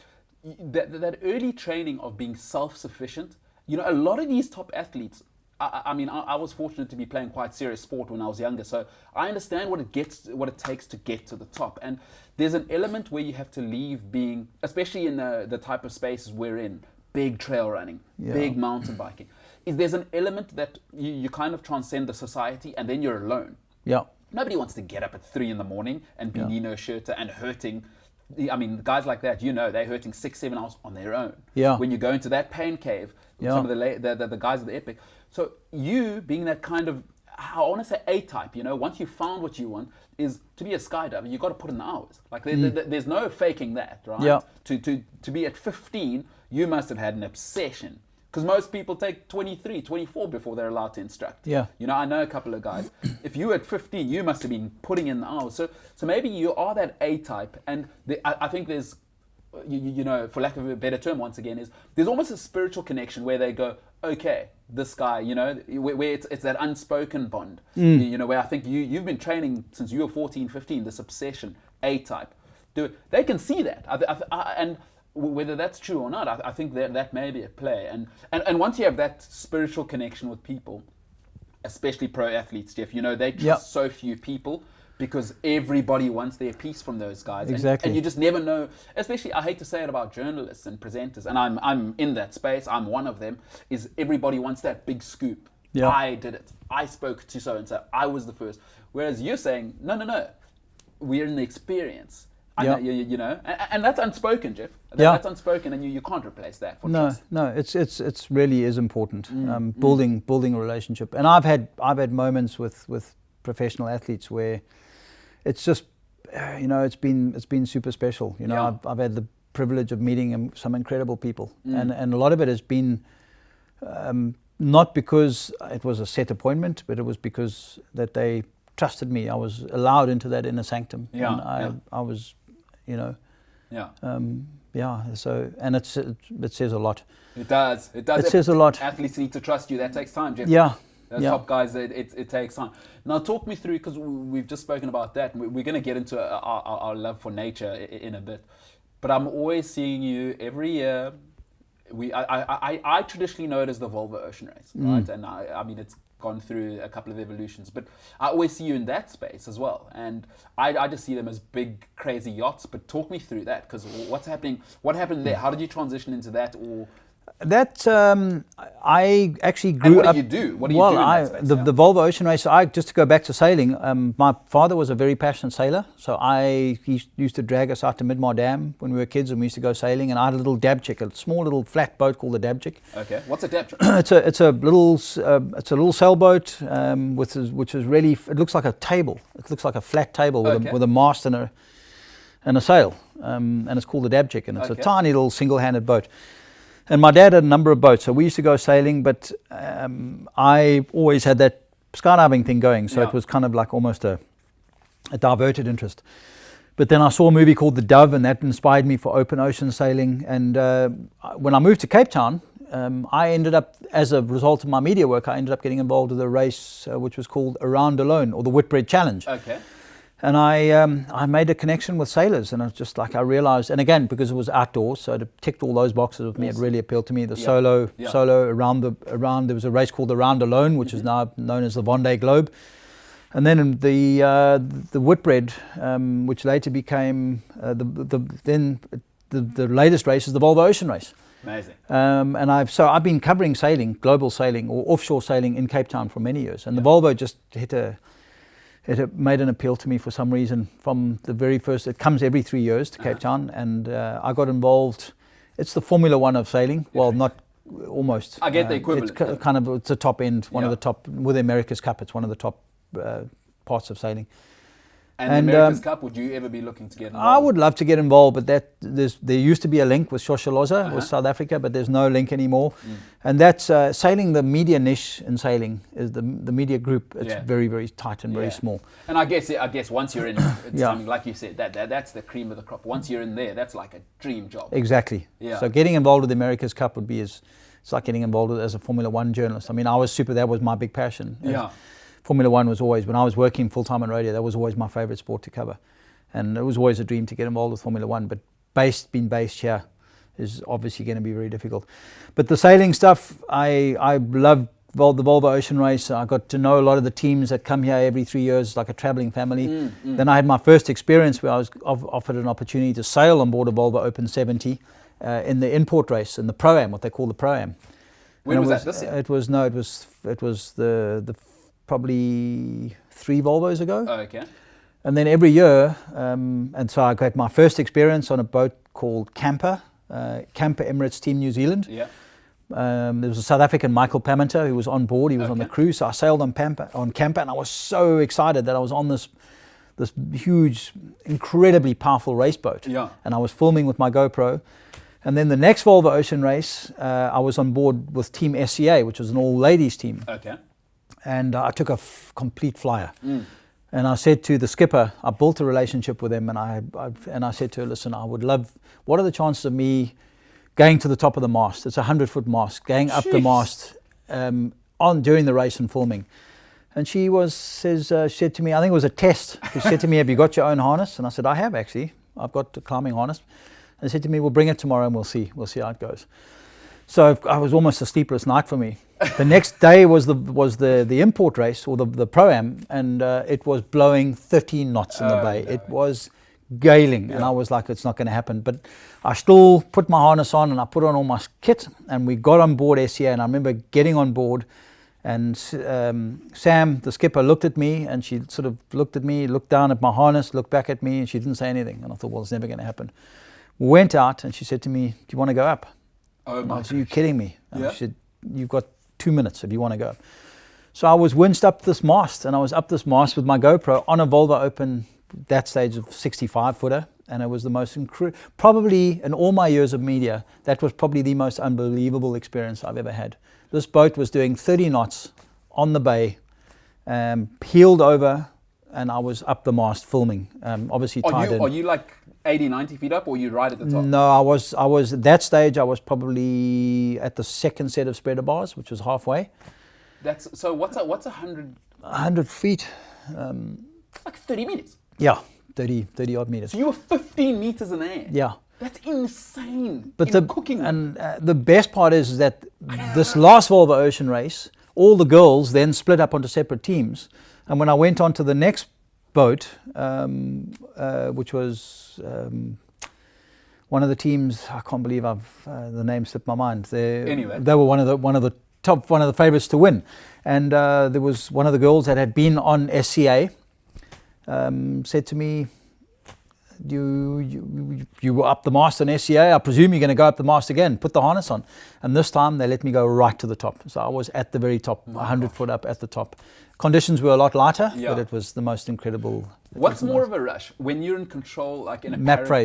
that early training of being self-sufficient, a lot of these top athletes, I was fortunate to be playing quite serious sport when I was younger, so I understand what it takes to get to the top. And there's an element where you have to leave being, especially in the type of spaces we're in, big trail running, big mountain biking, there's an element that you kind of transcend the society, and then you're alone. Yeah. Nobody wants to get up at 3 a.m. and be Nino Schurter and hurting. I mean, guys like that, they're hurting 6-7 hours on their own. Yeah. When you go into that pain cave, some of the guys at the Epic. So you being that kind of, I want to say A-type, once you found what you want, is to be a skydiver, you've got to put in the hours. Like there's no faking that, right? Yeah. To be at 15, you must have had an obsession. Because most people take 23, 24 before they're allowed to instruct. Yeah. I know a couple of guys. If you were at 15, you must have been putting in the hours. So maybe you are that A-type. And I think there's, for lack of a better term, once again, there's almost a spiritual connection where they go, okay, this guy, where it's that unspoken bond. Where I think you've been training since you were 14, 15, this obsession, A-type. They can see that. And whether that's true or not, I think that may be a play. And once you have that spiritual connection with people, especially pro athletes, Jeff, they trust so few people because everybody wants their piece from those guys. Exactly. And you just never know, especially, I hate to say it about journalists and presenters, and I'm in that space, I'm one of them, is everybody wants that big scoop. Yeah. I did it. I spoke to so-and-so. I was the first. Whereas you're saying, no, we're in the experience. And that's unspoken, Jeff. That's unspoken, and you can't replace that. No, it's really is important. Building a relationship, and I've had moments with professional athletes where it's just, you know, it's been super special. You know, I've had the privilege of meeting some incredible people, and a lot of it has been not because it was a set appointment, but it was because that they trusted me. I was allowed into that inner sanctum, and I was, you know, So, and it says a lot. It does. It says a lot. Athletes need to trust you. That takes time, Jeff. Yeah. Those top guys, it takes time. Now talk me through, because we've just spoken about that. We're going to get into our love for nature in a bit. But I'm always seeing you every year. I traditionally know it as the Volvo Ocean Race, right? And I mean, it's gone through a couple of evolutions, but I always see you in that space as well. And I just see them as big, crazy yachts. But talk me through that, because what's happening? What happened there? How did you transition into that? Or that I actually grew up. What do you do? What do you do in that space? The Volvo Ocean Race. Just to go back to sailing. My father was a very passionate sailor, so he used to drag us out to Midmar Dam when we were kids, and we used to go sailing. And I had a little dabchick, a small little flat boat called the dabchick. Okay, what's a dabchick? it's a little sailboat which is really, it looks like a table. It looks like a flat table with a mast and a sail, and it's called the dabchick, and it's a tiny little single-handed boat. And my dad had a number of boats, so we used to go sailing, but I always had that skydiving thing going, so it was kind of like almost a diverted interest. But then I saw a movie called The Dove, and that inspired me for open ocean sailing. And when I moved to Cape Town, I ended up, as a result of my media work, I ended up getting involved with a race which was called Around Alone, or the Whitbread Challenge. Okay. And I made a connection with sailors, and it's just like I realized, and again, because it was outdoors, so it ticked all those boxes with me. It really appealed to me. The solo around, there was a race called Around Alone, which is now known as the Vendée Globe. And then the Whitbread, which later became the latest race is the Volvo Ocean Race. Amazing. And I've been covering sailing, global sailing or offshore sailing in Cape Town for many years. And the Volvo just it made an appeal to me for some reason from the very first. It comes every 3 years to Cape Town, and I got involved. It's the Formula One of sailing. Well, not almost. I get the equivalent. It's a top end, one of the top, with the America's Cup. It's one of the top parts of sailing. And the America's Cup, would you ever be looking to get involved? I would love to get involved, but there used to be a link with Shosholoza, with South Africa, but there's no link anymore. And that's sailing, the media niche in sailing, is the media group. It's very, very tight and very small. And I guess once you're in, something like you said, that's the cream of the crop. Once you're in there, that's like a dream job. Exactly. Yeah. So getting involved with the America's Cup would be it's like getting involved as a Formula One journalist. I mean, that was my big passion. Yeah. Formula One was always, when I was working full-time on radio, that was always my favorite sport to cover. And it was always a dream to get involved with Formula One, but being based here is obviously going to be very difficult. But the sailing stuff, I love the Volvo Ocean Race. I got to know a lot of the teams that come here every 3 years, like a traveling family. Then I had my first experience where I was offered an opportunity to sail on board a Volvo Open 70 in the import race, in the Pro-Am, what they call the Pro-Am. When was that? This year? It was the probably 3 Volvos ago. Oh, okay. And then every year, and so I got my first experience on a boat called Camper Emirates Team New Zealand. Yeah. There was a South African, Michael Paminter, who was on board. He was on the crew, so I sailed on Camper, and I was so excited that I was on this huge, incredibly powerful race boat. Yeah. And I was filming with my GoPro. And then the next Volvo Ocean Race, I was on board with Team SCA, which was an all-ladies team. Okay. And I took a complete flyer. And I said to the skipper, I built a relationship with him, and I said to her, listen, I would love, what are the chances of me going to the top of the mast? It's a 100-foot mast, going up the mast during the race and filming. And she said to me, I think it was a test. She said to me, have you got your own harness? And I said, I have actually. I've got a climbing harness. And she said to me, we'll bring it tomorrow and we'll see how it goes. So I was almost a sleepless night for me. The next day was the import race, or the Pro-Am, and it was blowing 13 knots in the bay. It was galing, and I was like, it's not going to happen. But I still put my harness on, and I put on all my kit, and we got on board SCA. And I remember getting on board, and Sam, the skipper, looked at me, and she sort of looked at me, looked down at my harness, looked back at me, and she didn't say anything. And I thought, well, it's never going to happen. We went out, and she said to me, do you want to go up? Oh my! I said, are you kidding me? And she said, you've got 2 minutes if you want to go. So I was winched up this mast, and I was up this mast with my GoPro on a Volvo Open that stage of 65-footer, and it was the most probably in all my years of media, that was probably the most unbelievable experience I've ever had. This boat was doing 30 knots on the bay, heeled over, and I was up the mast filming. Obviously tied in. Are you like 80, 90 feet up, or are you right at the top? No, I was at that stage. I was probably at the second set of spreader bars, which was halfway. So what's 100? 100 feet. Like 30 meters. Yeah, 30 odd meters. So you were 15 meters in the air. Yeah. That's insane. But the best part is that this last Volvo Ocean race, all the girls then split up onto separate teams. And when I went on to the next boat, which was one of the teams, I can't believe the name slipped my mind. They were one of the favourites to win. And there was one of the girls that had been on SCA, said to me, you were up the mast on SCA, I presume you're going to go up the mast again, put the harness on. And this time they let me go right to the top. So I was at the very top, 100 foot up at the top. Conditions were a lot lighter, but it was the most incredible. What's more of a rush? When you're in control, like in a Mapfre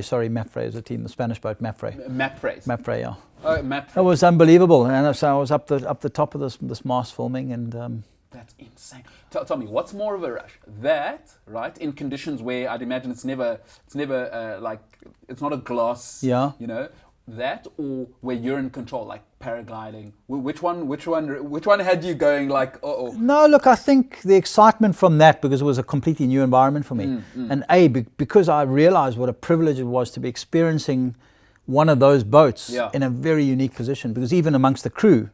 is a team, the Spanish boat, Mapfre. Mapfre, yeah. Oh, Mapfre. It was unbelievable. And so I was up the top of this mast filming, and that's insane. Tell me, what's more of a rush? That, right, in conditions where I'd imagine it's never like, it's not a glass, yeah, you know, that, or where you're in control, like paragliding? Which one had you going like, uh-oh? No, look, I think the excitement from that, because it was a completely new environment for me, and because I realized what a privilege it was to be experiencing one of those boats in a very unique position, because even amongst the crew,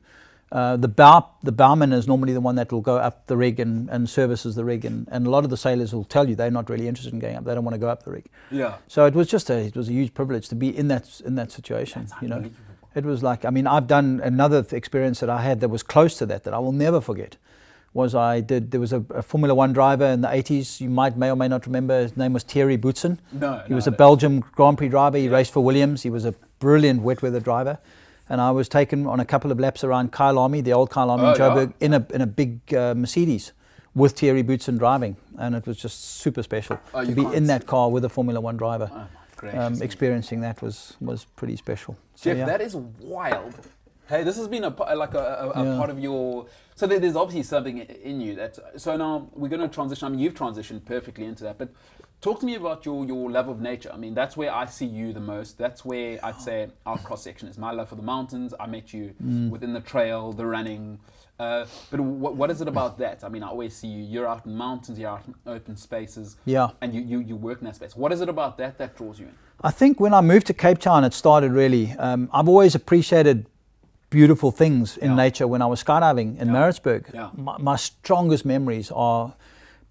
the bowman is normally the one that will go up the rig and services the rig, and a lot of the sailors will tell you they're not really interested in going up. They don't want to go up the rig. Yeah. So it was a huge privilege to be in that situation. That's, you know, it was like, I mean, I've done another experience that I had that was close to that I will never forget. There was a Formula One driver in the 80s. You may or may not remember. His name was Thierry Boutsen. He was a Belgium Grand Prix driver. He raced for Williams. He was a brilliant wet weather driver. And I was taken on a couple of laps around Kyalami, the old Kyalami in Joburg, in a big Mercedes with Thierry Boutsen driving, and it was just super special to be in that car with a Formula One driver. Oh my gracious. Experiencing that was pretty special. Jeff, that is wild. Hey, this has been a part of your. So there's obviously something in you that. So now we're going to transition. I mean, you've transitioned perfectly into that, but. Talk to me about your love of nature. I mean, that's where I see you the most. That's where I'd say our cross-section is. My love for the mountains. I met you within the trail, the running. But what is it about that? I mean, I always see you. You're out in mountains. You're out in open spaces. Yeah. And you work in that space. What is it about that draws you in? I think when I moved to Cape Town, it started really. I've always appreciated beautiful things in nature. When I was skydiving in Maritzburg, my strongest memories are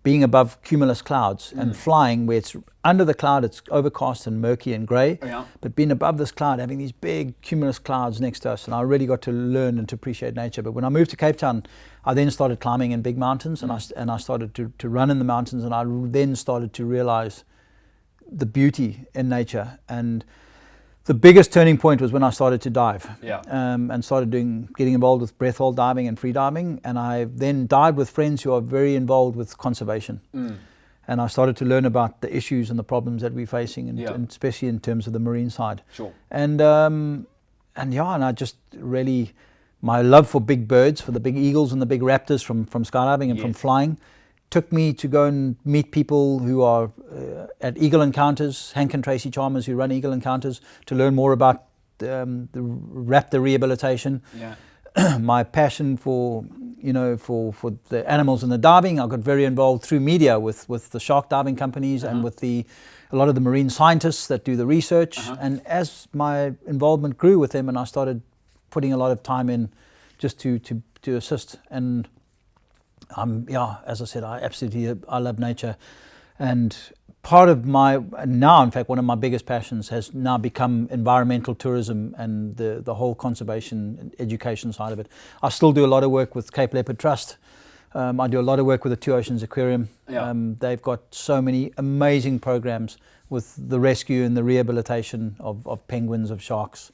being above cumulus clouds and flying where it's under the cloud, it's overcast and murky and grey, but being above this cloud, having these big cumulus clouds next to us, and I really got to learn and to appreciate nature. But when I moved to Cape Town, I then started climbing in big mountains, and I started to run in the mountains, and I then started to realise the beauty in nature. And the biggest turning point was when I started to dive, and started getting involved with breath hold diving and free diving, and I then dived with friends who are very involved with conservation, and I started to learn about the issues and the problems that we're facing, and especially in terms of the marine side. Sure. And I just really, my love for big birds, for the big eagles and the big raptors from skydiving and from flying, took me to go and meet people who are at Eagle Encounters, Hank and Tracy Chalmers, who run Eagle Encounters, to learn more about the raptor rehabilitation. Yeah. My passion for the animals and the diving, I got very involved through media with the shark diving companies and with a lot of the marine scientists that do the research. And as my involvement grew with them, and I started putting a lot of time in just to assist. And as I said, I love nature, and part of in fact, one of my biggest passions has now become environmental tourism and the whole conservation and education side of it. I still do a lot of work with Cape Leopard Trust. I do a lot of work with the Two Oceans Aquarium. They've got so many amazing programs with the rescue and the rehabilitation of penguins, of sharks,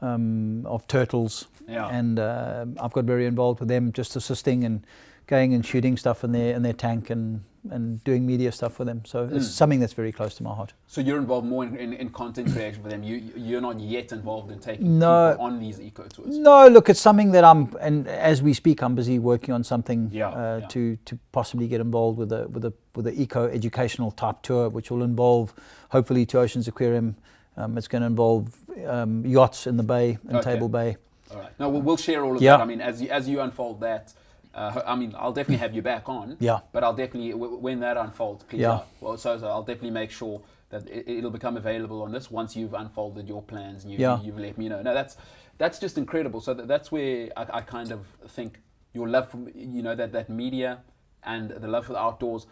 of turtles. And I've got very involved with them, just assisting and going and shooting stuff in their tank and doing media stuff for them. So it's something that's very close to my heart. So you're involved more in content creation for them. You're not yet involved in taking people on these eco tours. No, look, it's something that and as we speak, I'm busy working on something to possibly get involved with the eco educational type tour, which will involve hopefully Two Oceans Aquarium. It's going to involve yachts in the bay, in Table Bay. All right. No, we'll share all of that. I mean, as you unfold that. I mean, I'll definitely have you back on. Yeah. But I'll definitely, when that unfolds, please. Yeah. Well, so I'll definitely make sure that it'll become available on this once you've unfolded your plans and you've let me know. No, that's just incredible. So that's where I kind of think your love for, that media and the love for the outdoors.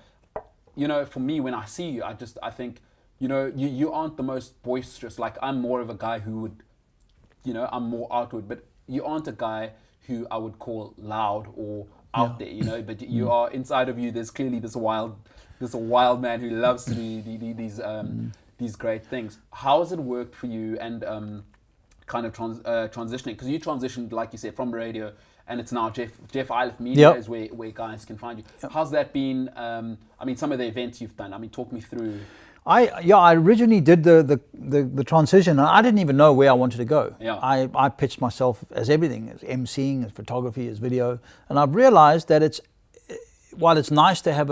For me, when I see you, I think, you aren't the most boisterous. Like, I'm more of a guy who would, I'm more outward, but you aren't a guy who I would call loud or out there, but you are inside of you. There's clearly this wild man who loves to do these great things. How has it worked for you and kind of transitioning? Because you transitioned, like you said, from radio, and it's now Jeff Ayliffe Media is where guys can find you. How's that been? I mean, some of the events you've done. I mean, talk me through. I originally did the transition, and I didn't even know where I wanted to go. Yeah. I pitched myself as everything, as emceeing, as photography, as video, and I've realized that while it's nice to have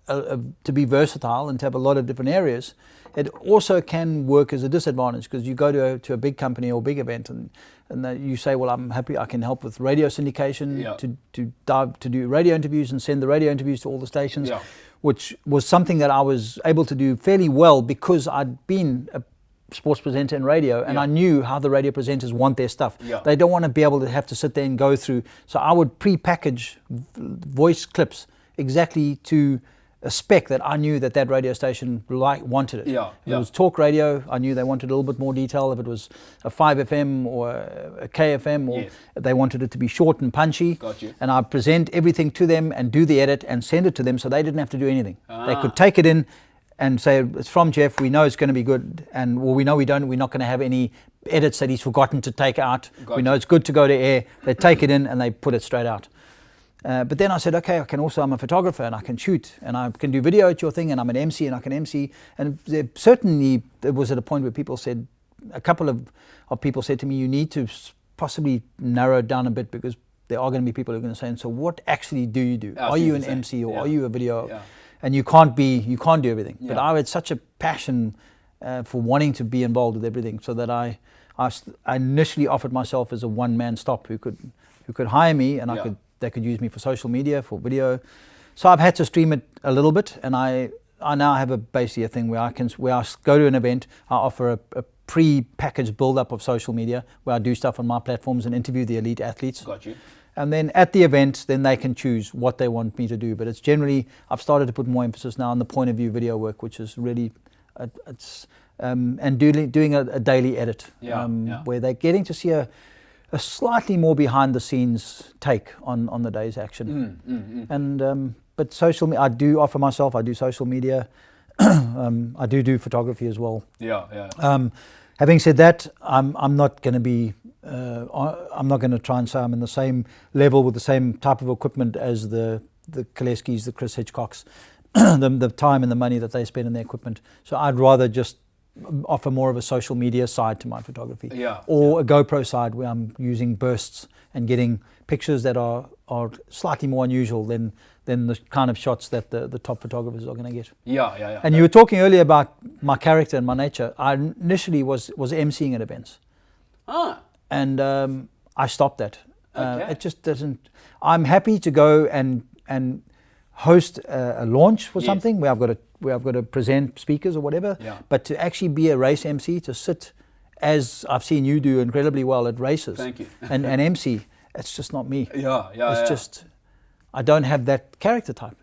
to be versatile and to have a lot of different areas, it also can work as a disadvantage, because you go to a big company or big event and you say, well, I'm happy I can help with radio syndication, to do radio interviews and send the radio interviews to all the stations. Yeah. Which was something that I was able to do fairly well because I'd been a sports presenter in radio, and I knew how the radio presenters want their stuff. Yeah. They don't want to be able to have to sit there and go through. So I would pre-package voice clips exactly to a spec that I knew that radio station wanted it. Yeah. If it was talk radio, I knew they wanted a little bit more detail. If it was a 5FM or a KFM, or they wanted it to be short and punchy. Got you. And I'd present everything to them and do the edit and send it to them, so they didn't have to do anything. They could take it in and say, it's from Jeff, we know it's going to be good, and we know we're not going to have any edits that he's forgotten to take out. We know it's good to go to air. They take it in and they put it straight out. But then I said, okay, I'm a photographer and I can shoot and I can do video at your thing, and I'm an MC and I can MC. And certainly it was at a point where a couple of people said to me, you need to possibly narrow it down a bit, because there are going to be people who are going to say, and so what actually do you do? Are you an MC or are you a video? Yeah. And you can't do everything. Yeah. But I had such a passion for wanting to be involved with everything, so that I initially offered myself as a one-man stop who could hire me, and they could use me for social media, for video. So I've had to stream it a little bit, and I now have basically a thing where I go to an event, I offer a pre-packaged build-up of social media where I do stuff on my platforms and interview the elite athletes. Got you. And then at the event, then they can choose what they want me to do. But it's generally, I've started to put more emphasis now on the point of view video work, which is really, and doing a daily edit, where they're getting to see a slightly more behind the scenes take on the day's action. And but social media, I do offer myself, I do social media, I do photography as well. Having said that, I'm not going to be I'm not going to try and say I'm in the same level with the same type of equipment as the Kaleskis, the Chris Hitchcocks, the time and the money that they spend on their equipment. So I'd rather just offer more of a social media side to my photography, or a GoPro side where I'm using bursts and getting pictures that are slightly more unusual than the kind of shots that the top photographers are going to get. And you were talking earlier about my character and my nature. I initially was emceeing at events, and I stopped that. It just doesn't. I'm happy to go and host a launch for something where I've got to present speakers or whatever. But to actually be a race MC, to sit, as I've seen you do incredibly well at races, thank you, and MC, it's just not me. It's just, I don't have that character type,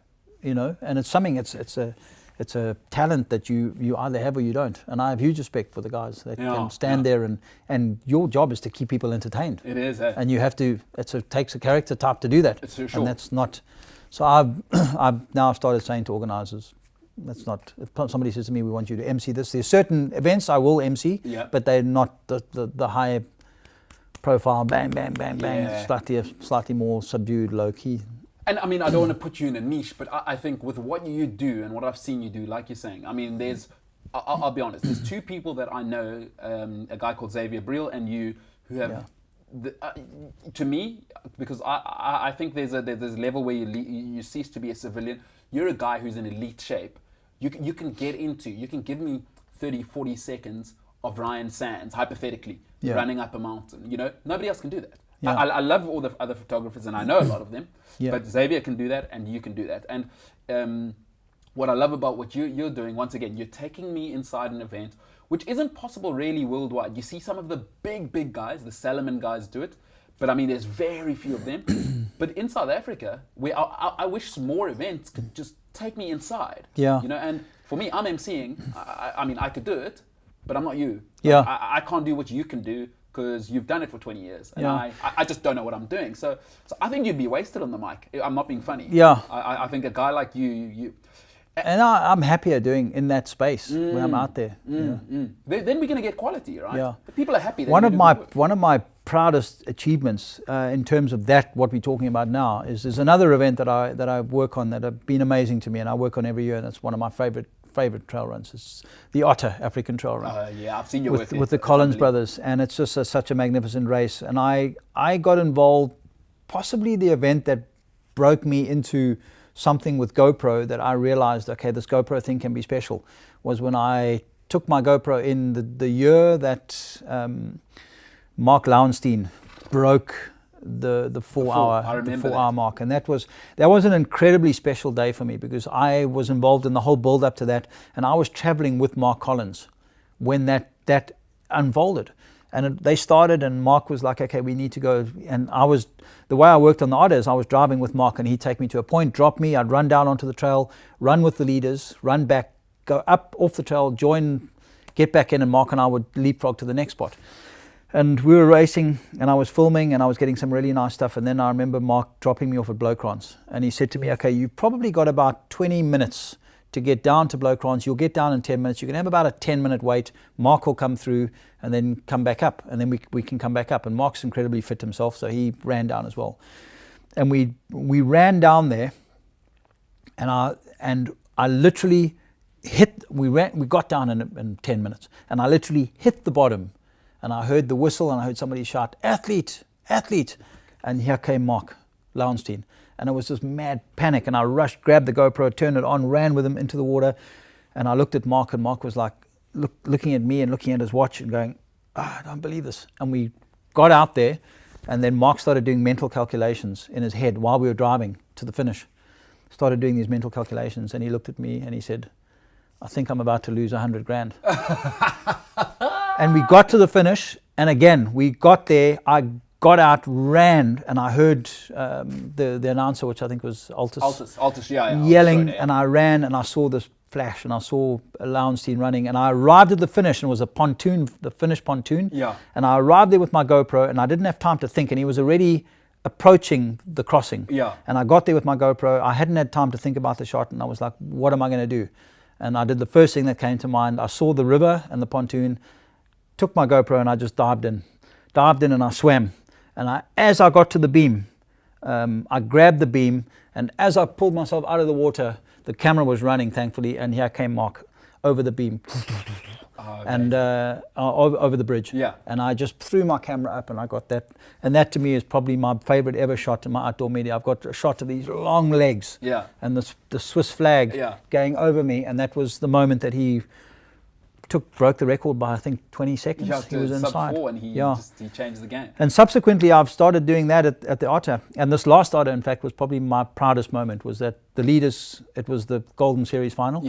and it's something. It's a talent that you either have or you don't, and I have huge respect for the guys that can stand there and your job is to keep people entertained. It is, and you have to. It takes a character type to do that, and that's not. So I've now started saying to organisers, that's not. If somebody says to me, we want you to MC this, there's certain events I will MC, but they're not the high profile, bang, bang, bang, bang, slightly more subdued, low key. And I mean, I don't want to put you in a niche, but I think with what you do and what I've seen you do, like you're saying, I mean, I'll be honest, there's two people that I know, a guy called Xavier Briel and you, who have, to me, because I think there's a level where you cease to be a civilian. You're a guy who's in elite shape. You can give me 30, 40 seconds of Ryan Sands, hypothetically, running up a mountain. You know, nobody else can do that. Yeah. I love all the other photographers, and I know a lot of them, but Xavier can do that, and you can do that. And what I love about what you're doing, once again, you're taking me inside an event, which isn't possible really worldwide. You see some of the big guys, the Salomon guys do it, but I mean, there's very few of them. But in South Africa, where I wish more events could just take me inside. Yeah. You know, and for me, I'm emceeing. I mean, I could do it, but I'm not you. Yeah. I can't do what you can do because you've done it for 20 years. And I just don't know what I'm doing. So I think you'd be wasted on the mic. I'm not being funny. Yeah. I think a guy like you... And I'm happier doing in that space when I'm out there. Then we're going to get quality, right? Yeah. The people are happy. One of my proudest achievements in terms of that, what we're talking about now, is there's another event that I work on that have been amazing to me, and I work on every year, and it's one of my favorite trail runs. It's the Otter African Trail Run. Yeah, I've seen your work with the Collins brothers, and it's just such a magnificent race. And I got involved, possibly the event that broke me into something with GoPro, that I realized, okay, this GoPro thing can be special, was when I took my GoPro in the year that Mark Lauenstein broke the 4-hour mark, and that was an incredibly special day for me, because I was involved in the whole build up to that, and I was traveling with Mark Collins when that unfolded. And they started, and Mark was like, okay, we need to go. And the way I worked on the Otters, I was driving with Mark, and he'd take me to a point, drop me, I'd run down onto the trail, run with the leaders, run back, go up off the trail, join, get back in, and Mark and I would leapfrog to the next spot. And we were racing, and I was filming, and I was getting some really nice stuff. And then I remember Mark dropping me off at Blowkrans, and he said to me, okay, you've probably got about 20 minutes to get down to Blowkrans. You'll get down in 10 minutes. You can have about a 10-minute wait. Mark will come through and then come back up, and then we can come back up. And Mark's incredibly fit himself, so he ran down as well. And we ran down there, and I literally we got down in 10 minutes, and I literally hit the bottom, and I heard the whistle, and I heard somebody shout, "Athlete, athlete!" And here came Mark Lauenstein. And it was this mad panic, and I rushed, grabbed the GoPro, turned it on, ran with him into the water, and I looked at Mark, and Mark was like looking at me and looking at his watch and going, I don't believe this. And we got out there, and then Mark started doing mental calculations in his head while we were driving to the finish. Started doing these mental calculations, and he looked at me and he said, I think I'm about to lose 100 grand. And we got to the finish, and again, we got there, I got out, ran, and I heard the announcer, which I think was Altus, yelling, and I ran, and I saw this flash, and I saw Lauenstein running, and I arrived at the finish, and it was a pontoon, the finish pontoon, and I arrived there with my GoPro, and I didn't have time to think, and he was already approaching the crossing, and I got there with my GoPro. I hadn't had time to think about the shot, and I was like, what am I going to do? And I did the first thing that came to mind. I saw the river and the pontoon, took my GoPro, and I just dived in, and I swam. And as I got to the beam, I grabbed the beam, and as I pulled myself out of the water, the camera was running, thankfully, and here came Mark over the beam, and over the bridge. And I just threw my camera up, and I got that. And that to me is probably my favorite ever shot in my outdoor media. I've got a shot of these long legs, and the Swiss flag going over me, and that was the moment that he broke the record by, I think, 20 seconds. He was inside. Sub 4, and he changed the game. And subsequently, I've started doing that at the Otter. And this last Otter, in fact, was probably my proudest moment, was that the leaders, it was the Golden Series final.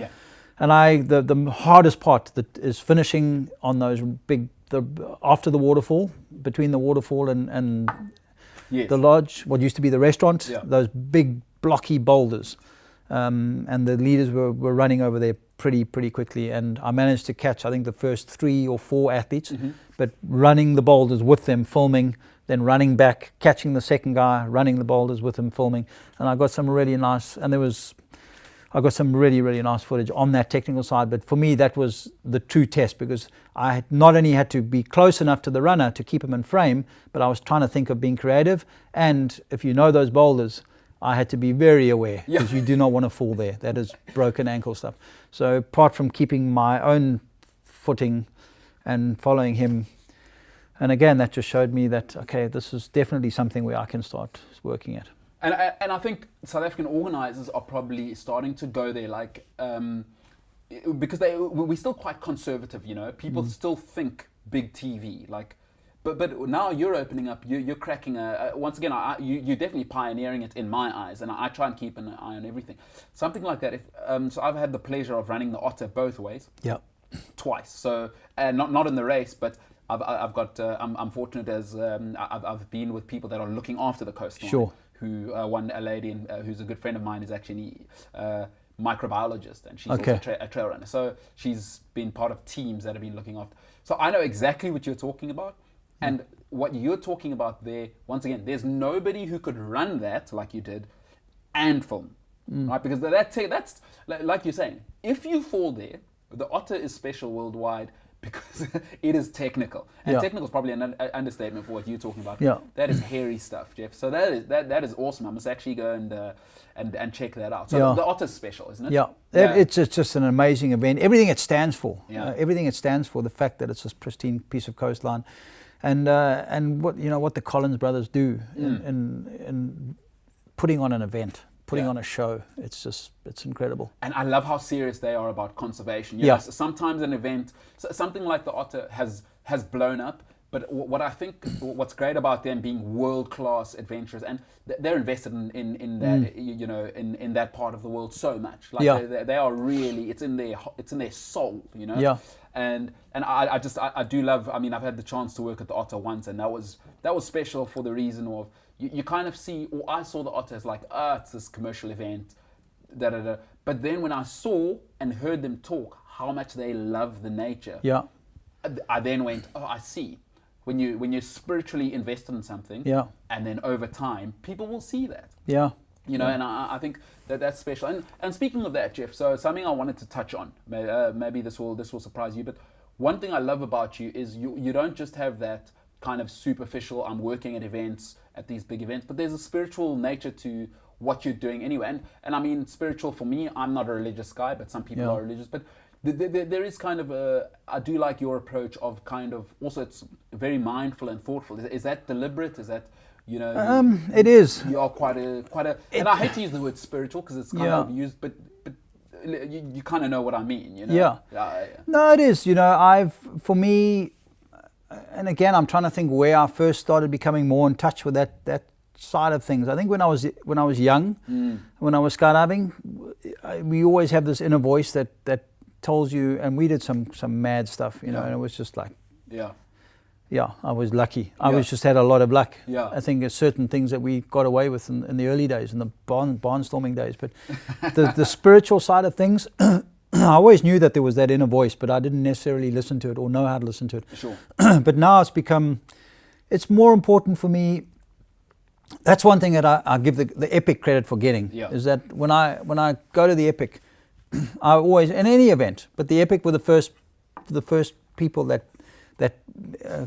And the hardest part that is finishing on those after the waterfall, between the waterfall and the lodge, what used to be the restaurant, those big blocky boulders. And the leaders were running over there pretty quickly, and I managed to catch, I think, the first 3 or 4 athletes, but running the boulders with them, filming, then running back, catching the second guy, running the boulders with him, filming, and I got some really nice, I got some really nice footage on that technical side. But for me, that was the true test, because I not only had to be close enough to the runner to keep him in frame, but I was trying to think of being creative, and if you know those boulders, I had to be very aware, Yeah. because you do not want to fall there. That is broken ankle stuff. So apart from keeping my own footing and following him, and again, that just showed me that, okay, this is definitely something where I can start working at. And I think South African organisers are probably starting to go there, like, because we're still quite conservative, you know. People still think big TV, like, but now you're opening up, you're cracking once again, you're definitely pioneering it in my eyes, and I try and keep an eye on everything. Something like that. So I've had the pleasure of running the Otter both ways. Yeah. Twice. So not in the race, but I've got I'm fortunate as I've been with people that are looking after the coastline. Sure. Who a lady who's a good friend of mine is actually microbiologist, and she's Okay. also a trail runner. So she's been part of teams that have been looking after. So I know exactly what you're talking about, and what you're talking about there. Once again, there's nobody who could run that like you did, and film, right? Because that's like you're saying. If you fall there, the Otter is special worldwide because it is technical, and Yeah. technical is probably an understatement for what you're talking about. Yeah. That is hairy stuff, Jeff. So that is awesome. I must actually go and check that out. So Yeah. the Otter's special, isn't it? Yeah, it's just an amazing event. Everything it stands for, Yeah. everything it stands for. The fact that it's this pristine piece of coastline, and what the Collins brothers do in putting on an event, putting on a show. It's incredible. And I love how serious they are about conservation. You Yeah. know, sometimes an event, something like the Otter has blown up. But what I think, what's great about them being world-class adventurers, and they're invested in that, you know, in that part of the world so much. Like Yeah. they are really, it's in their soul, you know. Yeah. And I do love. I mean, I've had the chance to work at the Otter once, and that was special for the reason of you kind of see, or I saw the Otter as like, it's this commercial event, da da da. But then when I saw and heard them talk, how much they love the nature. Yeah. I then went, I see. When you're spiritually invested in something, Yeah. and then over time, people will see that. Yeah. You know, and I think that's special. And speaking of that, Jeff, so something I wanted to touch on, maybe this will surprise you, but one thing I love about you is you don't just have that kind of superficial, I'm working at events, at these big events, but there's a spiritual nature to what you're doing anyway. And I mean, spiritual for me, I'm not a religious guy, but some people are religious, but there is kind of I do like your approach of kind of, also it's very mindful and thoughtful. Is that deliberate? Is that, you know? It is. You are quite a, and I hate to use the word spiritual because it's kind of used, but you kind of know what I mean, you know? Yeah. No, it is. You know, for me, and again, I'm trying to think where I first started becoming more in touch with that side of things. I think when I was young, when I was skydiving, we always have this inner voice that tells you, and we did some mad stuff, you know, and it was just like, I was lucky. I was just had a lot of luck. Yeah. I think there's certain things that we got away with in the early days, in the barnstorming days, but the spiritual side of things, I always knew that there was that inner voice, but I didn't necessarily listen to it or know how to listen to it. Sure. But now it's more important for me. That's one thing that I give the Epic credit for getting, is that when I go to the Epic, I always, in any event, but the Epic were the first people that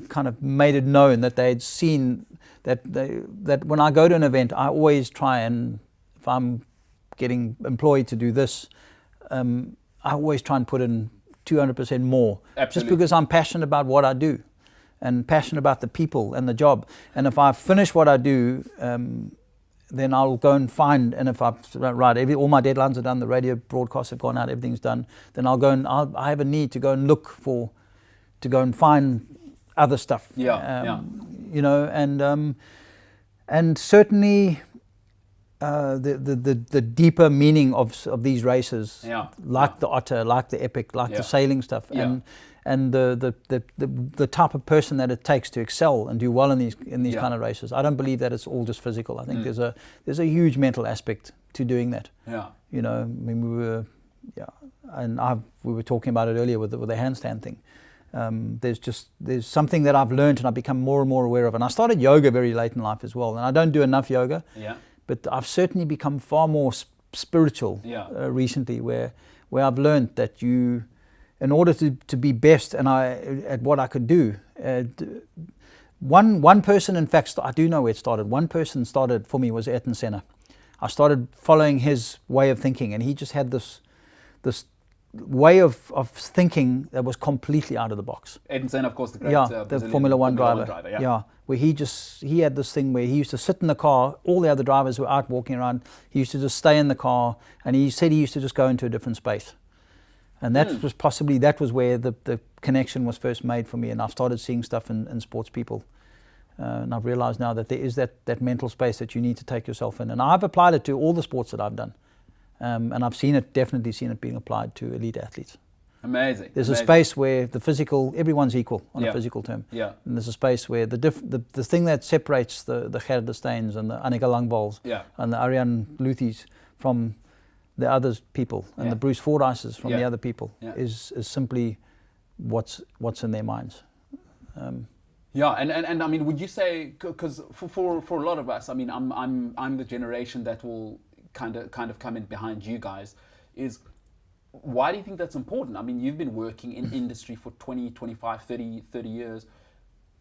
kind of made it known that they had seen that when I go to an event, I always try, and if I'm getting employed to do this, I always try and put in 200% more. Absolutely. Just because I'm passionate about what I do and passionate about the people and the job. And if I finish what I do, then I'll go and find, and if all my deadlines are done, the radio broadcasts have gone out, everything's done, then I'll go and I have a need to go and look to go and find other stuff. You know, and certainly the deeper meaning of these races, like the Otter, like the Epic, like the sailing stuff, and the type of person that it takes to excel and do well in these kind of races. I don't believe that it's all just physical. I think there's a huge mental aspect to doing that. Yeah. You know, I mean, we were talking about it earlier with the handstand thing. There's something that I've learned and I've become more and more aware of. And I started yoga very late in life as well. And I don't do enough yoga. Yeah. But I've certainly become far more spiritual recently, where I've learned that in order to be best at what I could do, one person, in fact, I do know where it started. One person started for me was Ayrton Senna. I started following his way of thinking, and he just had this way of thinking that was completely out of the box. Edson, of course, the great the Formula One driver. Yeah, where he had this thing where he used to sit in the car. All the other drivers were out walking around. He used to just stay in the car, and he said he used to just go into a different space. And that was where the connection was first made for me, and I've started seeing stuff in sports people. And I've realized now that there is that mental space that you need to take yourself in. And I've applied it to all the sports that I've done. And I've definitely seen it being applied to elite athletes. Amazing. There's a space where the physical, everyone's equal on a physical term. Yeah. And there's a space where the thing that separates the Gerrit Steins and the Annika Langballs and the Arjan Luthis from the other people and the Bruce Fordyces from the other people is simply what's in their minds. And I mean, would you say, because for a lot of us, I mean, I'm the generation that will kind of come in behind you guys, is why do you think that's important? I mean, you've been working in industry for 20, 25, 30 years.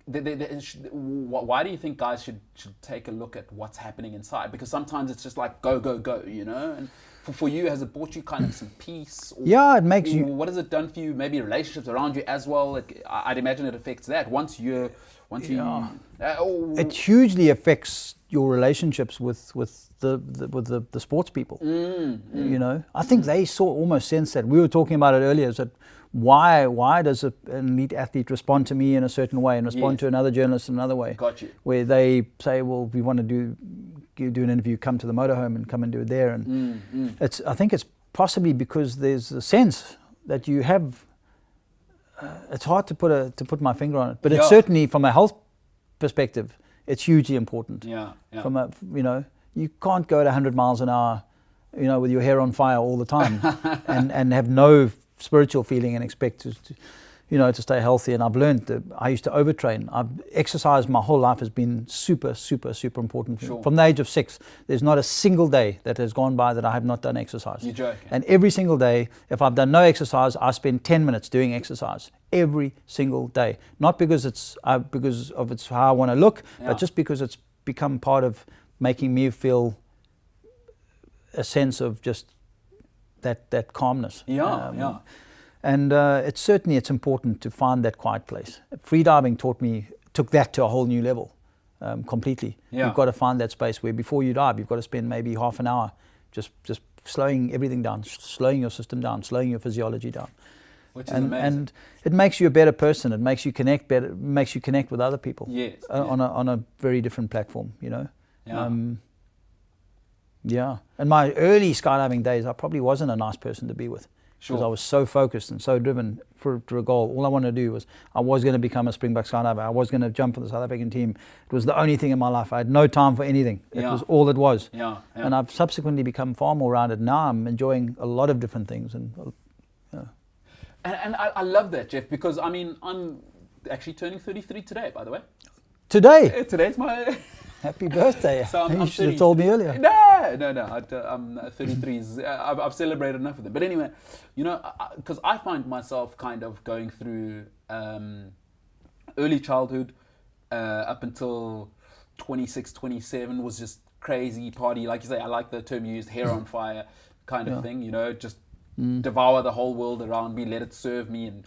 Why do you think guys should take a look at what's happening inside? Because sometimes it's just like go, you know? And for you, has it brought you kind of some peace? Or, it makes you... What has it done for you? Maybe relationships around you as well? I'd imagine it affects that. It hugely affects your relationships with the sports people. You know, I think they almost sense that. We were talking about it earlier. Is that why does an elite athlete respond to me in a certain way and respond to another journalist in another way? Got you. Where they say, well, we want to do an interview, come to the motorhome and come and do it there. And I think it's possibly because there's a sense that you have. It's hard to put my finger on it, but it's certainly from a health perspective, it's hugely important. From a, you can't go at 100 miles an hour, with your hair on fire all the time, and have no spiritual feeling and expect to stay healthy. And I've learned that I used to overtrain. Exercise my whole life has been super, super, super important. Sure. From the age of 6, there's not a single day that has gone by that I have not done exercise. You're joking. And every single day, if I've done no exercise, I spend 10 minutes doing exercise. Every single day. Not because it's how I want to look, but just because it's become part of making me feel a sense of just that calmness. And it's important to find that quiet place. Freediving took that to a whole new level, completely. You've got to find that space where before you dive, you've got to spend maybe half an hour just slowing everything down, slowing your system down, slowing your physiology down. Which is amazing. And it makes you a better person. It makes you connect better. It makes you connect with other people. On a very different platform, In my early skydiving days, I probably wasn't a nice person to be with. Because I was so focused and so driven for a goal. All I wanted to do was, I was going to become a Springbok skydiver. I was going to jump for the South African team. It was the only thing in my life. I had no time for anything. It was all it was. And I've subsequently become far more rounded. Now I'm enjoying a lot of different things. And I love that, Jeff, because I mean, I'm actually turning 33 today, by the way. Today? Today's my... Happy birthday. So you should have told me earlier. No. I'm 33. I've celebrated enough of them. But anyway, because I find myself kind of going through early childhood up until 26, 27 was just crazy party. Like you say, I like the term you used, hair on fire kind of thing, just devour the whole world around me, let it serve me, and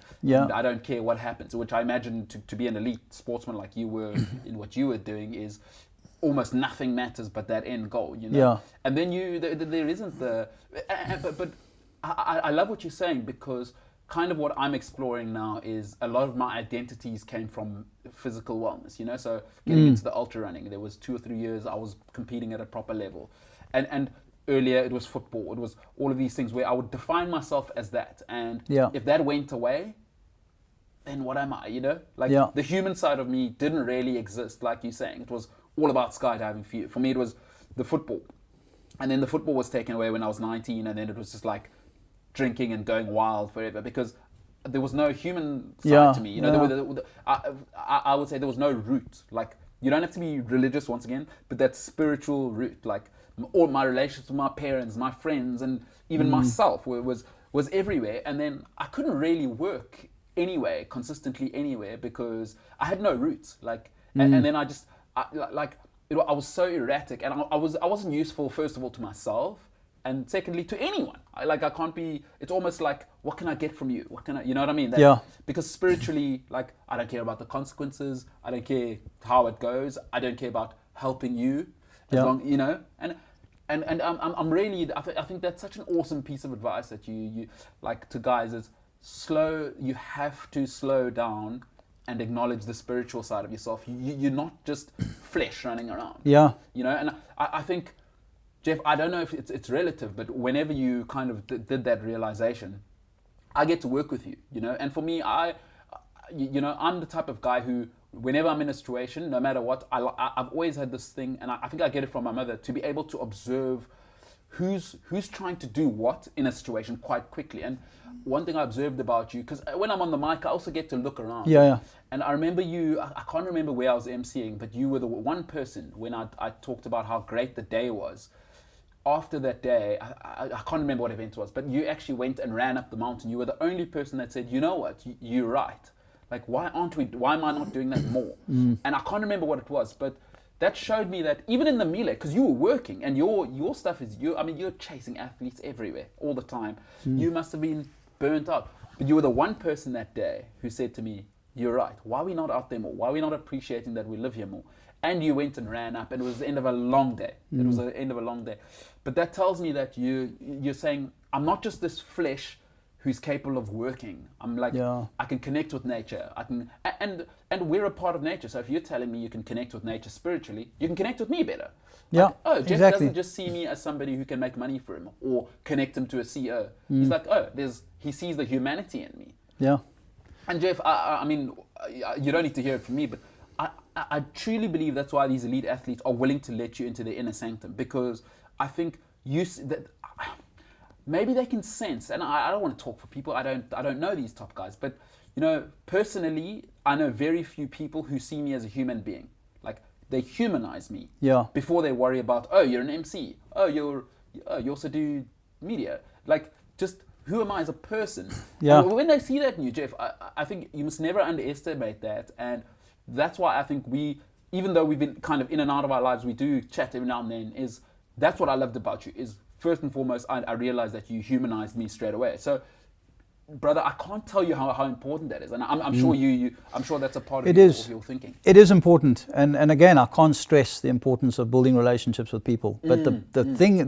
I don't care what happens, which I imagine to be an elite sportsman like you were in what you were doing is almost nothing matters but that end goal, And then there isn't but I love what you're saying, because kind of what I'm exploring now is a lot of my identities came from physical wellness, so getting into the ultra running, there was 2 or 3 years I was competing at a proper level, and earlier it was football, it was all of these things where I would define myself as that, and if that went away, then what am I, the human side of me didn't really exist, like you're saying. It was all about skydiving for you. For me it was the football, and then the football was taken away when I was 19, and then it was just like drinking and going wild forever, because there was no human side to me, I would say there was no root. Like, you don't have to be religious once again, but that spiritual root, like all my relationships with my parents, my friends, and even myself was everywhere. And then I couldn't really work consistently anywhere, because I had no roots. Like, and then I I was so erratic, and I wasn't useful, first of all, to myself, and secondly to anyone. I can't be. It's almost like, what can I get from you? What can I? You know what I mean? Because spiritually, like, I don't care about the consequences. I don't care how it goes. I don't care about helping you, as long, you know. And I'm really. I think that's such an awesome piece of advice that you like to guys is slow. You have to slow down and acknowledge the spiritual side of yourself. You're not just flesh running around. Yeah. You know, and I think, Jeff, I don't know if it's relative, but whenever you kind of did that realization, I get to work with you, you know. And for me, I'm the type of guy who, whenever I'm in a situation, no matter what, I've always had this thing, and I think I get it from my mother, to be able to observe who's trying to do what in a situation quite quickly. And one thing I observed about you, because when I'm on the mic, I also get to look around. Yeah. And I remember you, I can't remember where I was emceeing, but you were the one person when I talked about how great the day was. After that day, I can't remember what event it was, but you actually went and ran up the mountain. You were the only person that said, you know what, you're right. Like, why am I not doing that more? And I can't remember what it was, but that showed me that even in the melee, because you were working and your stuff is, you're chasing athletes everywhere all the time. You must have been burnt out. But you were the one person that day who said to me, you're right. Why are we not out there more? Why are we not appreciating that we live here more? And you went and ran up, and it was the end of a long day. It was the end of a long day. But that tells me that you're saying, I'm not just this flesh who's capable of working. I'm like, I can connect with nature. I can, and we're a part of nature. So if you're telling me you can connect with nature spiritually, you can connect with me better. Like, Jeff doesn't just see me as somebody who can make money for him or connect him to a CEO. He's like, he sees the humanity in me. Yeah. And Jeff, I mean, you don't need to hear it from me, but I truly believe that's why these elite athletes are willing to let you into their inner sanctum, because I think that maybe they can sense, and I don't want to talk for people. I don't know these top guys, but you know, personally, I know very few people who see me as a human being. Like, they humanize me before they worry about, you're an MC. You also do media. Like, just who am I as a person? And when they see that in you, Jeff, I think you must never underestimate that. And that's why I think even though we've been kind of in and out of our lives, we do chat every now and then, that's what I loved about you, is first and foremost, I realized that you humanized me straight away. So, brother, I can't tell you how important that is. And I'm sure I'm sure that's a part of your thinking. It is important. And again, I can't stress the importance of building relationships with people. But the thing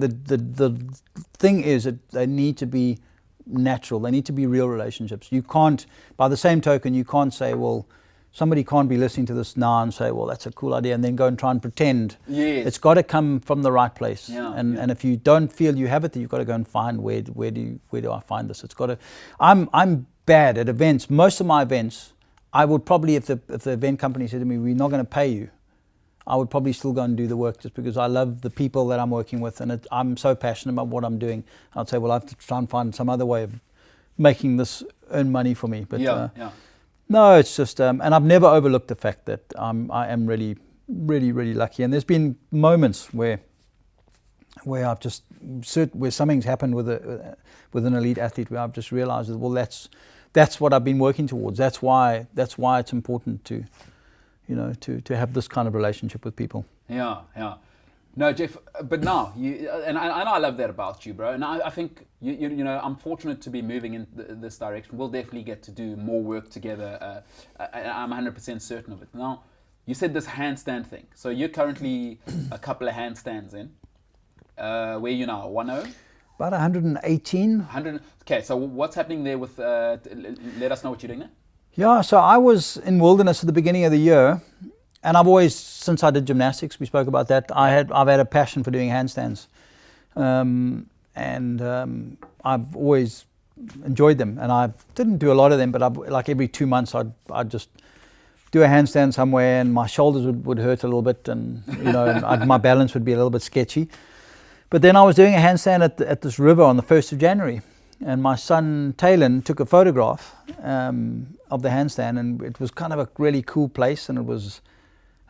is that they need to be natural. They need to be real relationships. You can't, by the same token, you can't say, well, somebody can't be listening to this now and say, well, that's a cool idea, and then go and try and pretend. Yes. It's got to come from the right place. And if you don't feel you have it, then you've got to go and find where do I find this? It's got to. I'm bad at events. Most of my events, I would probably, if the event company said to me, we're not going to pay you, I would probably still go and do the work, just because I love the people that I'm working with, and I'm so passionate about what I'm doing. I'd say, well, I have to try and find some other way of making this earn money for me. But no, it's just, and I've never overlooked the fact that I am really, really, really lucky. And there's been moments where I've just, where something's happened with an elite athlete, where I've just realized that, well, that's what I've been working towards. That's why it's important to, you know, to have this kind of relationship with people. Yeah. No, Jeff, but now and I love that about you, bro. And I think you know, I'm fortunate to be moving in this direction. We'll definitely get to do more work together. I'm 100% certain of it. Now, you said this handstand thing. So you're currently a couple of handstands in. Where are you now? 1-0? About 118. 100. Okay, so what's happening there with? Let us know what you're doing there. Yeah, so I was in Wilderness at the beginning of the year. And I've always, since I did gymnastics, we spoke about that, I've had a passion for doing handstands. I've always enjoyed them. And I didn't do a lot of them, but like every 2 months I'd just do a handstand somewhere, and my shoulders would hurt a little bit, and you know, and my balance would be a little bit sketchy. But then I was doing a handstand at this river on the 1st of January. And my son, Talon, took a photograph of the handstand, and it was kind of a really cool place, and it was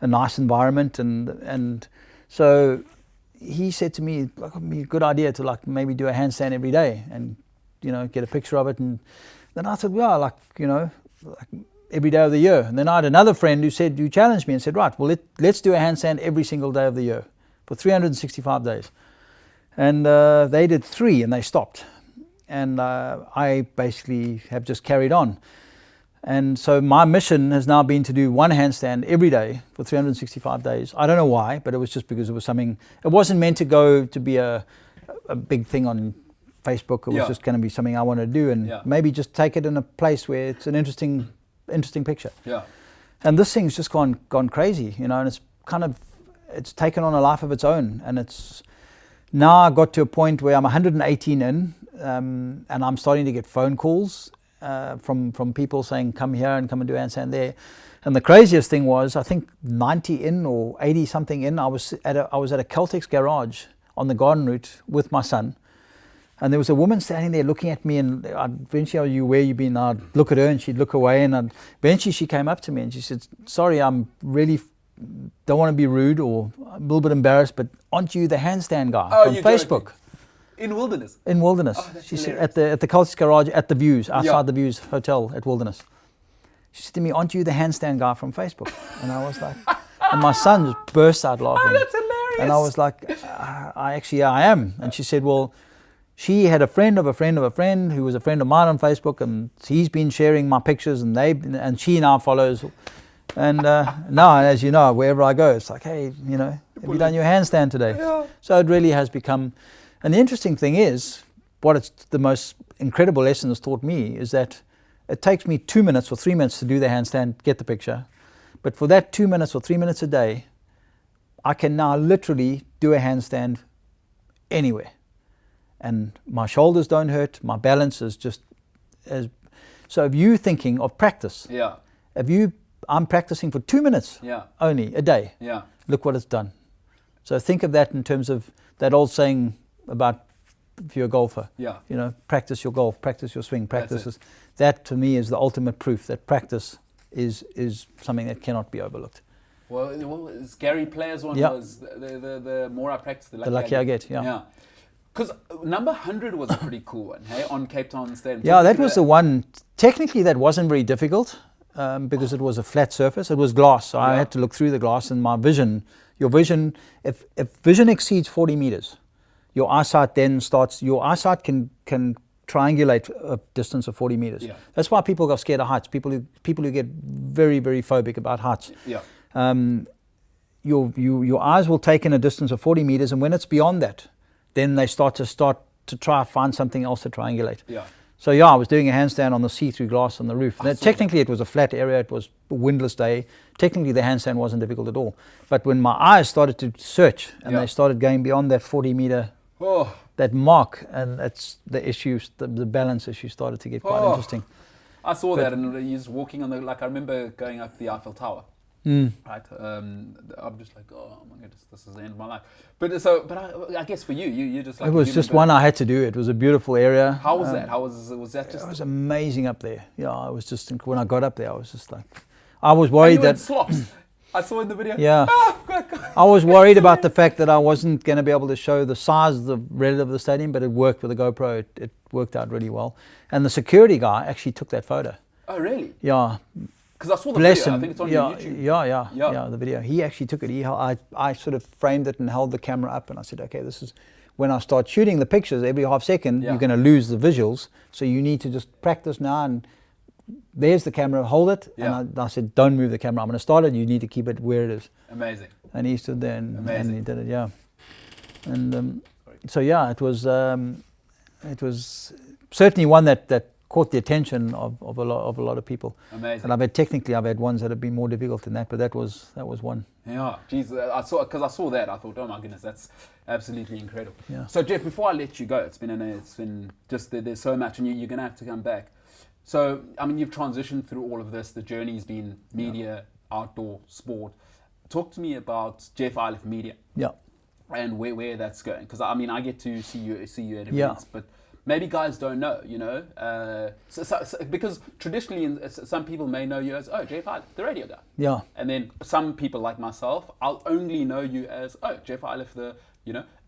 a nice environment, and so he said to me, like, it'd be a good idea to like maybe do a handstand every day and, you know, get a picture of it. And then I said, well, like, you know, like every day of the year. And then I had another friend who challenged me and said, right, well, let's do a handstand every single day of the year for 365 days. And they did 3 and they stopped. And I basically have just carried on. And so my mission has now been to do 1 handstand every day for 365 days. I don't know why, but it was just because it was something, it wasn't meant to go to be a big thing on Facebook. It was just going to be something I wanted to do, and maybe just take it in a place where it's an interesting picture. Yeah. And this thing's just gone crazy, you know, and it's taken on a life of its own. And it's now I got to a point where I'm 118 in, and I'm starting to get phone calls from people saying, come here and come and do handstand there. And the craziest thing was, I think 90 in or 80 something in, I was at a Caltex garage on the garden route with my son. And there was a woman standing there looking at me, and eventually, where you been? I'd look at her and she'd look away, and eventually she came up to me and she said, sorry, I'm really, don't want to be rude or a little bit embarrassed, but aren't you the handstand guy from Facebook? Joking. In Wilderness? In Wilderness. Oh, she said, at the Caltex garage at the Views, outside the Views Hotel at Wilderness. She said to me, aren't you the handstand guy from Facebook? And I was like, and my son just burst out laughing. Oh, that's hilarious. And I was like, I am. And she said, well, she had a friend of a friend of a friend who was a friend of mine on Facebook, and he's been sharing my pictures, and she now follows. And now, as you know, wherever I go, it's like, hey, you know, have you done your handstand today? Yeah. So it really has become. And the interesting thing is, the most incredible lesson has taught me is that it takes me 2 minutes or 3 minutes to do the handstand, get the picture. But for that 2 minutes or 3 minutes a day, I can now literally do a handstand anywhere. And my shoulders don't hurt, my balance is just as. So if you're thinking of practice, I'm practicing for 2 minutes only a day. Yeah. Look what it's done. So think of that in terms of that old saying about if you're a golfer. Yeah. You know, practice your golf, practice your swing, practice. That to me is the ultimate proof that practice is something that cannot be overlooked. Well, Gary Player's one was the more I practice, the luckier I get. Yeah. Because number 100 was a pretty cool one, hey, on Cape Town Stadium. Yeah, that was the one. Technically, that wasn't very difficult because it was a flat surface. It was glass, so I had to look through the glass, and my vision, your vision, if vision exceeds 40 meters, your eyesight then starts. Your eyesight can triangulate a distance of 40 meters. Yeah. That's why people got scared of heights. People who get very, very phobic about heights. Yeah. Your eyes will take in a distance of 40 meters, and when it's beyond that, then they start to try to find something else to triangulate. Yeah. So I was doing a handstand on the see-through glass on the roof. Technically, it was a flat area. It was a windless day. Technically, the handstand wasn't difficult at all. But when my eyes started to search and they started going beyond that 40-meter that mark, and it's the issues, the balance issue started to get quite interesting. I saw that, and he's walking on I remember going up the Eiffel Tower. Right, I'm just like, oh my goodness, this is the end of my life. But I guess for you just like. It was just one I had to do. It was a beautiful area. How was that? Was that just? It was amazing up there. Yeah, I was just when I got up there, I was just like, I was worried that. Slops. I saw in the video. Yeah. I was worried about the fact that I wasn't going to be able to show the size of the relative of the stadium, but it worked with the GoPro. It worked out really well, and the security guy actually took that photo. Oh really? Yeah. Because I saw the video, I think it's on YouTube. Yeah, the video. He actually took it. I sort of framed it and held the camera up, and I said, okay, this is when I start shooting the pictures every half second, you're going to lose the visuals. So you need to just practice now. And there's the camera, hold it. Yeah. And I said, don't move the camera. I'm going to start it. You need to keep it where it is. Amazing. And he stood there and he did it. Yeah. And it was certainly one that caught the attention of a lot of people. Amazing. And I've had ones that have been more difficult than that, but that was one. Yeah, geez, I saw that. I thought, oh my goodness, that's absolutely incredible. Yeah. So Jeff, before I let you go, it's been just there's so much, and you're gonna have to come back. So I mean, you've transitioned through all of this. The journey's been media, outdoor, sport. Talk to me about Jeff Ayliffe Media. Yeah. And where that's going, because I mean, I get to see you at events, but maybe guys don't know, because traditionally some people may know you as, oh, Jeff Ayliffe, the radio guy. Yeah. And then some people like myself, I'll only know you as, oh, Jeff Ayliffe,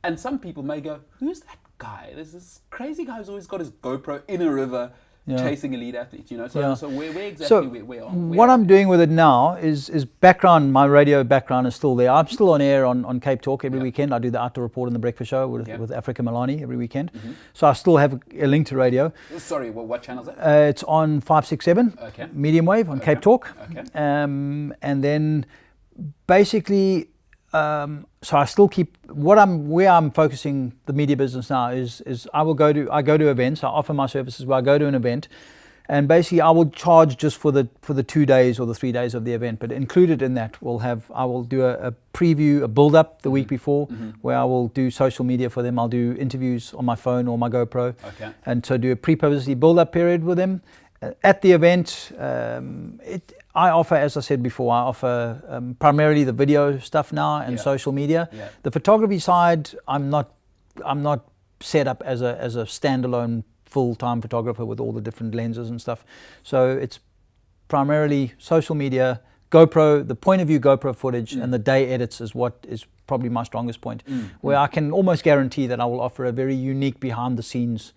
and some people may go, who's that guy? There's this crazy guy who's always got his GoPro in a river chasing elite athletes, you know. So, Yeah. so where exactly So where what I'm doing with it now is background. My radio background is still there. I'm still on air on Cape Talk every weekend. I do the Outdoor Report and the Breakfast Show with Africa Milani every weekend. So I still have a link to radio. Sorry, what channel is it? It's on 567 medium wave on Cape Talk. And then basically, so I still keep where I'm focusing the media business now is I go to events. I offer my services where I go to an event, and basically I will charge just for the 2 days or the 3 days of the event. But included in that I will do a preview, a build up the week before, where I will do social media for them. I'll do interviews on my phone or my GoPro, and so do a pre-publicity build up period with them. At the event, I offer, as I said before, I offer primarily the video stuff now and social media. The photography side, I'm not set up as a standalone full-time photographer with all the different lenses and stuff. So it's primarily social media, GoPro, the point of view GoPro footage, and the day edits is what is probably my strongest point, where I can almost guarantee that I will offer a very unique behind-the-scenes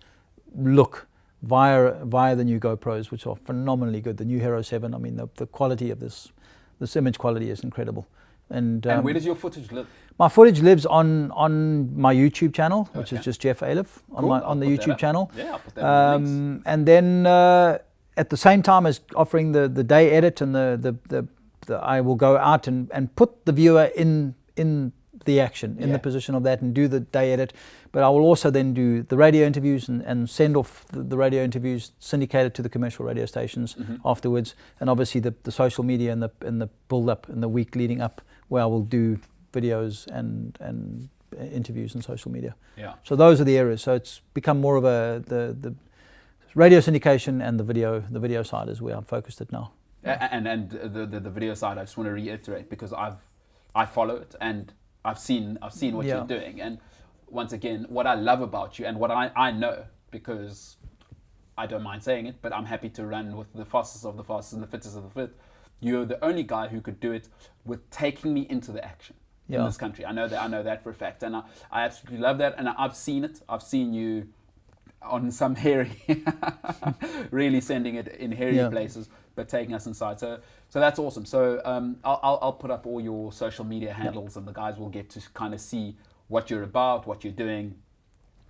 look via the new GoPros, which are phenomenally good. The new Hero 7, I mean, the quality of this image quality is incredible. And where does your footage live? My footage lives on my YouTube channel, which is just Jeff Ayliffe on the YouTube channel. Yeah, I'll put that in the links. And then at the same time as offering the day edit and the I will go out and put the viewer in the action, in the position of that, and do the day edit. But I will also then do the radio interviews and send off the radio interviews syndicated to the commercial radio stations afterwards, and obviously the social media and the build up in the week leading up, where I will do videos and interviews and social media. Yeah. So those are the areas. So it's become more of the radio syndication, and the video side is where I'm focused at now. And the video side, I just want to reiterate, because I follow it and I've seen what you're doing, and once again, what I love about you and what I know, because I don't mind saying it, but I'm happy to run with the fastest of the fastest and the fittest of the fit. You're the only guy who could do it with taking me into the action in this country. I know that for a fact, and I absolutely love that. And I've seen it. I've seen you on some hairy, really sending it in hairy places, but taking us inside. So that's awesome. So I'll put up all your social media handles, and the guys will get to kind of see what you're about, what you're doing,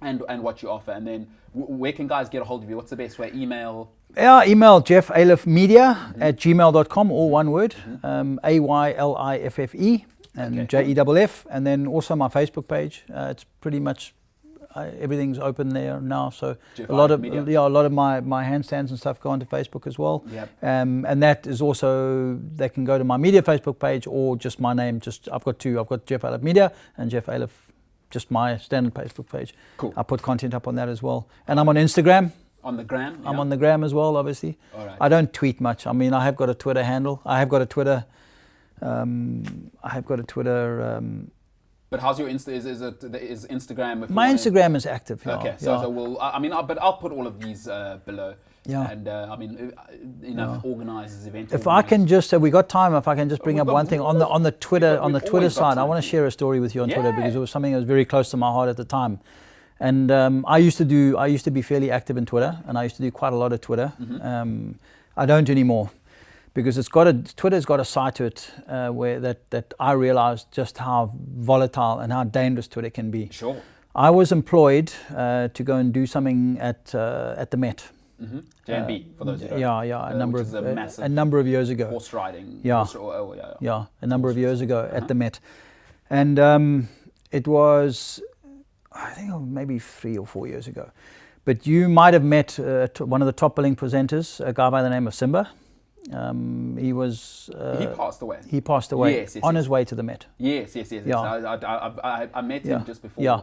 and what you offer. And then where can guys get a hold of you? What's the best way? Email? Yeah, email jeffayliffemedia@gmail.com, all one word, AYLIFFE and JEFF, and then also my Facebook page. It's pretty much everything's open there now. So a lot of my handstands and stuff go onto Facebook as well. And that is also, they can go to my media Facebook page or just my name. I've got two. I've got Jeff Ayliffe Media and Jeff Ayliffe, just my standard Facebook page. Cool. I put content up on that as well. And I'm on Instagram. On the gram? I'm on the gram as well, obviously. All right. I don't tweet much. I mean, I have got a Twitter handle. I have got a Twitter. But how's your Insta? Is Instagram? My Instagram is active. Yeah, okay, so we'll. But I'll put all of these below. Yeah. And enough organisers, event. If I can just, have we got time? If I can just bring up one thing on the Twitter side, I want to share a story with you on Twitter, because it was something that was very close to my heart at the time. And I used to be fairly active in Twitter, and I used to do quite a lot of Twitter. I don't anymore, because Twitter's got a side to it where that I realized just how volatile and how dangerous Twitter can be. Sure. I was employed to go and do something at the Met. JNB, for those who don't. A number of years ago. Horse riding. A number of years ago at the Met, and it was, I think, maybe 3 or 4 years ago. But you might have met one of the top billing presenters, a guy by the name of Simba. He passed away. He passed away. Yes, on his way to the Met. Yes. I met him just before. Yeah.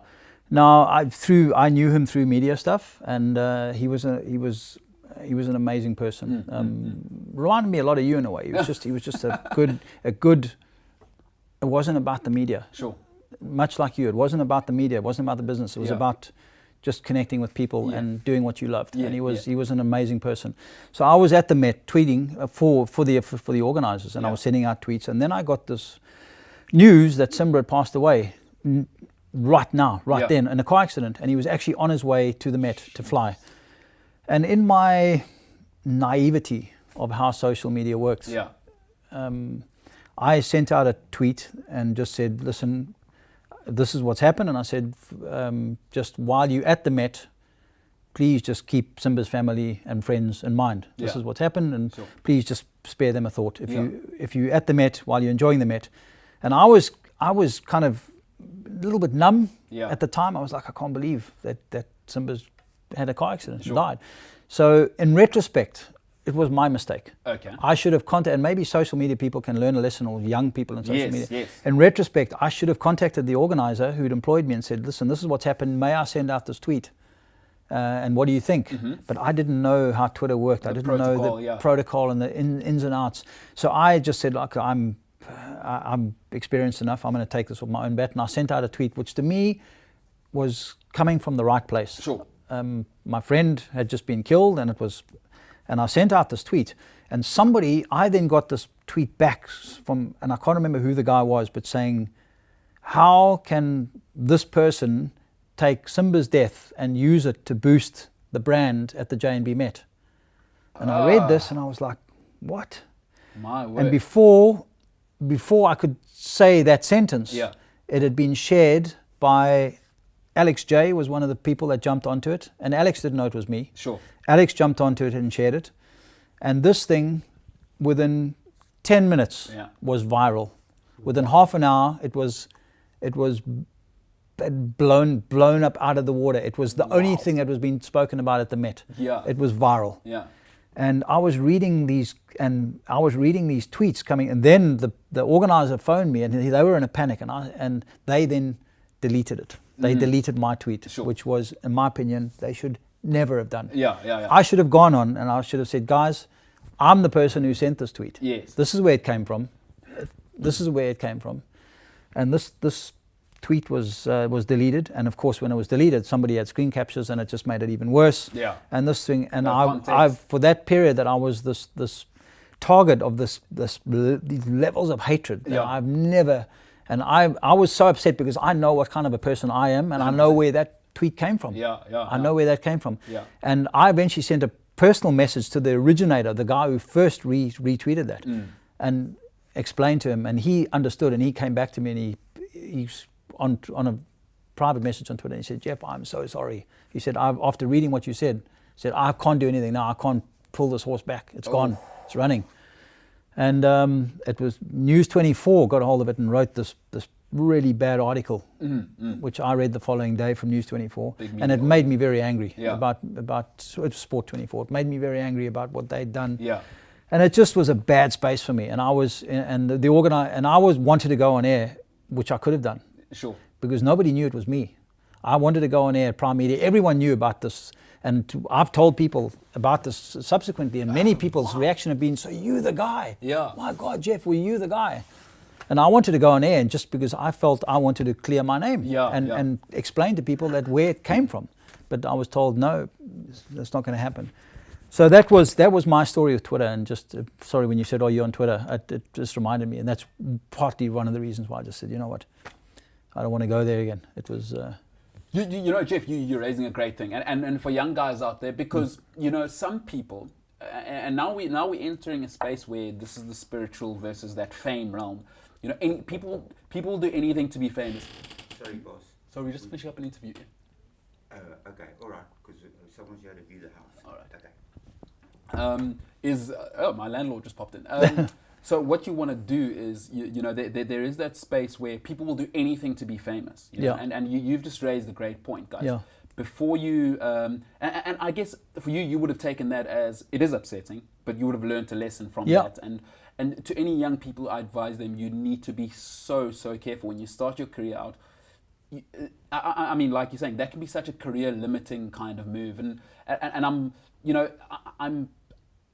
Now I knew him through media stuff, and he was an amazing person. Reminded me a lot of you in a way. He was just a good. It wasn't about the media. Sure. Much like you, it wasn't about the media. It wasn't about the business. It was about just connecting with people and doing what you loved. And he was an amazing person. So I was at the Met tweeting for the organisers, and I was sending out tweets, and then I got this news that Simba had passed away right then in a car accident, and he was actually on his way to the Met to fly. And in my naivety of how social media works, Yeah. I sent out a tweet and just said, listen, this is what's happened. And I said, just while you're at the Met, please just keep Simba's family and friends in mind. This is what's happened, and please just spare them a thought. If you're at the Met while you're enjoying the Met. And I was kind of a little bit numb at the time. I was like, I can't believe that Simba's had a car accident and died. So in retrospect, it was my mistake. Okay. I should have contacted, and maybe social media people can learn a lesson, or young people in social media. Yes. In retrospect, I should have contacted the organizer who'd employed me and said, listen, this is what's happened. May I send out this tweet? And what do you think? But I didn't know how Twitter worked. I didn't know the protocol and the ins and outs. So I just said, like, I'm experienced enough. I'm going to take this with my own bat. And I sent out a tweet, which to me was coming from the right place. Sure. My friend had just been killed, and I sent out this tweet. And I then got this tweet back from, and I can't remember who the guy was, but saying, how can this person take Simba's death and use it to boost the brand at the J&B Met? And I read this and I was like, what? My word. And before I could say that sentence, it had been shared by Alex J, was one of the people that jumped onto it. And Alex didn't know it was me. Sure. Alex jumped onto it and shared it. And this thing, within 10 minutes, was viral. Within half an hour, it was blown up out of the water. It was the only thing that was being spoken about at the Met. Yeah. It was viral. Yeah. And I was reading these tweets coming, and then the organizer phoned me, and they were in a panic, and they then deleted it. They deleted my tweet, which was, in my opinion, they should never have done. Yeah. I should have gone on and I should have said, guys, I'm the person who sent this tweet. Yes. This is where it came from. This is where it came from. And this tweet was deleted. And of course, when it was deleted, somebody had screen captures, and it just made it even worse. Yeah. And this thing, and I've for that period that I was this target of these levels of hatred that I've never. And I was so upset because I know what kind of a person I am, and I know where that tweet came from. I know where that came from. And I eventually sent a personal message to the originator, the guy who first retweeted that, and explained to him, and he understood, and he came back to me, and he's on a private message on Twitter, and he said, Jeff, I'm so sorry. He said, after reading what you said, I can't do anything now. I can't pull this horse back. It's gone. It's running. And it was News 24 got a hold of it and wrote this really bad article, which I read the following day from News 24, and it made me very angry about Sport 24. It made me very angry about what they'd done. And it just was a bad space for me. And I was wanted to go on air, which I could have done. Sure. Because nobody knew it was me. I wanted to go on air at Prime Media. Everyone knew about this. And I've told people about this subsequently, and many people's reaction have been, so you the guy? Yeah. My God, Jeff, were you the guy? And I wanted to go on air, and just because I felt I wanted to clear my name and explain to people that where it came from. But I was told, no, that's not going to happen. So that was my story with Twitter. And just, sorry, when you said, oh, you're on Twitter, it just reminded me. And that's partly one of the reasons why I just said, you know what, I don't want to go there again. It was... You know, Jeff, you're raising a great thing, and for young guys out there, because you know some people, and now we're entering a space where this is the spiritual versus that fame realm. You know, people will do anything to be famous. Sorry, boss. So we're just finishing up an interview. Okay, all right, because someone's here to view the house. All right. Okay. My landlord just popped in. So what you want to do is, you know, there is that space where people will do anything to be famous. You know? And you've just raised a great point, guys. Yeah. Before you, and I guess for you would have taken that as, it is upsetting, but you would have learned a lesson from that. And to any young people, I advise them, you need to be so careful when you start your career out. I mean, like you're saying, that can be such a career limiting kind of move. And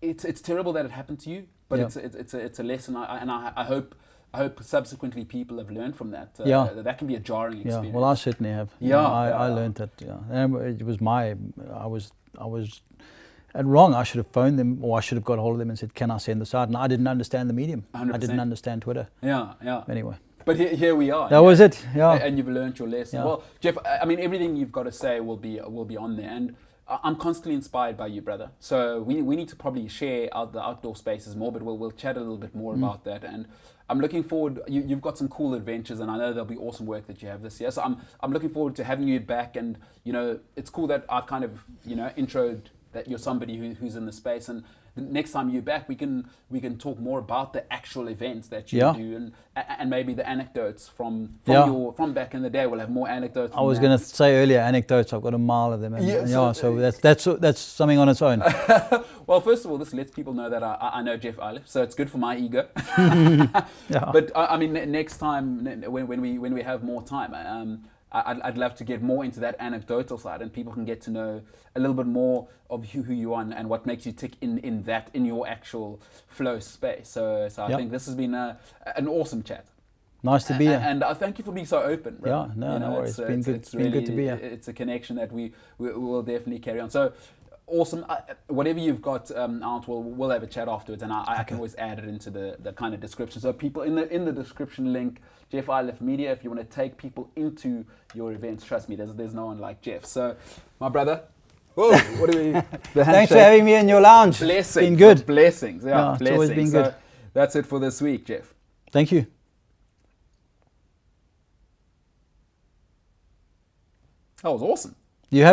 it's terrible that it happened to you. But it's a lesson, and I hope subsequently people have learned from that. That can be a jarring experience. Yeah, well, I certainly have. I learned that. Yeah, and it was I was wrong. I should have phoned them, or I should have got hold of them and said, "Can I send this out?" And I didn't understand the medium. 100%. I didn't understand Twitter. Yeah. Anyway. But here we are. That was it. Yeah. And you've learned your lesson. Yeah. Well, Jeff, I mean, everything you've got to say will be on there, and I'm constantly inspired by you, brother. So we need to probably share the outdoor spaces more, but we'll chat a little bit more about that. And I'm looking forward. You've got some cool adventures, and I know there'll be awesome work that you have this year. So I'm looking forward to having you back. And it's cool that I've kind of introed that you're somebody who's in the space. And the next time you're back, we can talk more about the actual events that you do, and maybe the anecdotes from back in the day. We'll have more anecdotes. I was going to say earlier anecdotes. I've got a mile of them, and so that's something on its own. Well, first of all, this lets people know that I know Jeff Ayliffe, so it's good for my ego. But I mean, next time when we have more time, I'd love to get more into that anecdotal side, and people can get to know a little bit more of who you are and what makes you tick in your actual flow space. So I think this has been an awesome chat. Nice to be here. And I thank you for being so open, bro. Yeah, no worries. It's been good. It's been good to be here. It's a connection that we will definitely carry on. So awesome. Whatever you've got out, we'll have a chat afterwards, and I can always add it into the kind of description. So people in the description link, Jeff Ayliffe Media, if you want to take people into your events, trust me, there's no one like Jeff. So my brother, whoa, what do we? Thanks for having me in your lounge. Blessings. Been good. Blessings. Yeah, it's blessings. always been good. So that's it for this week, Jeff. Thank you. That was awesome. You have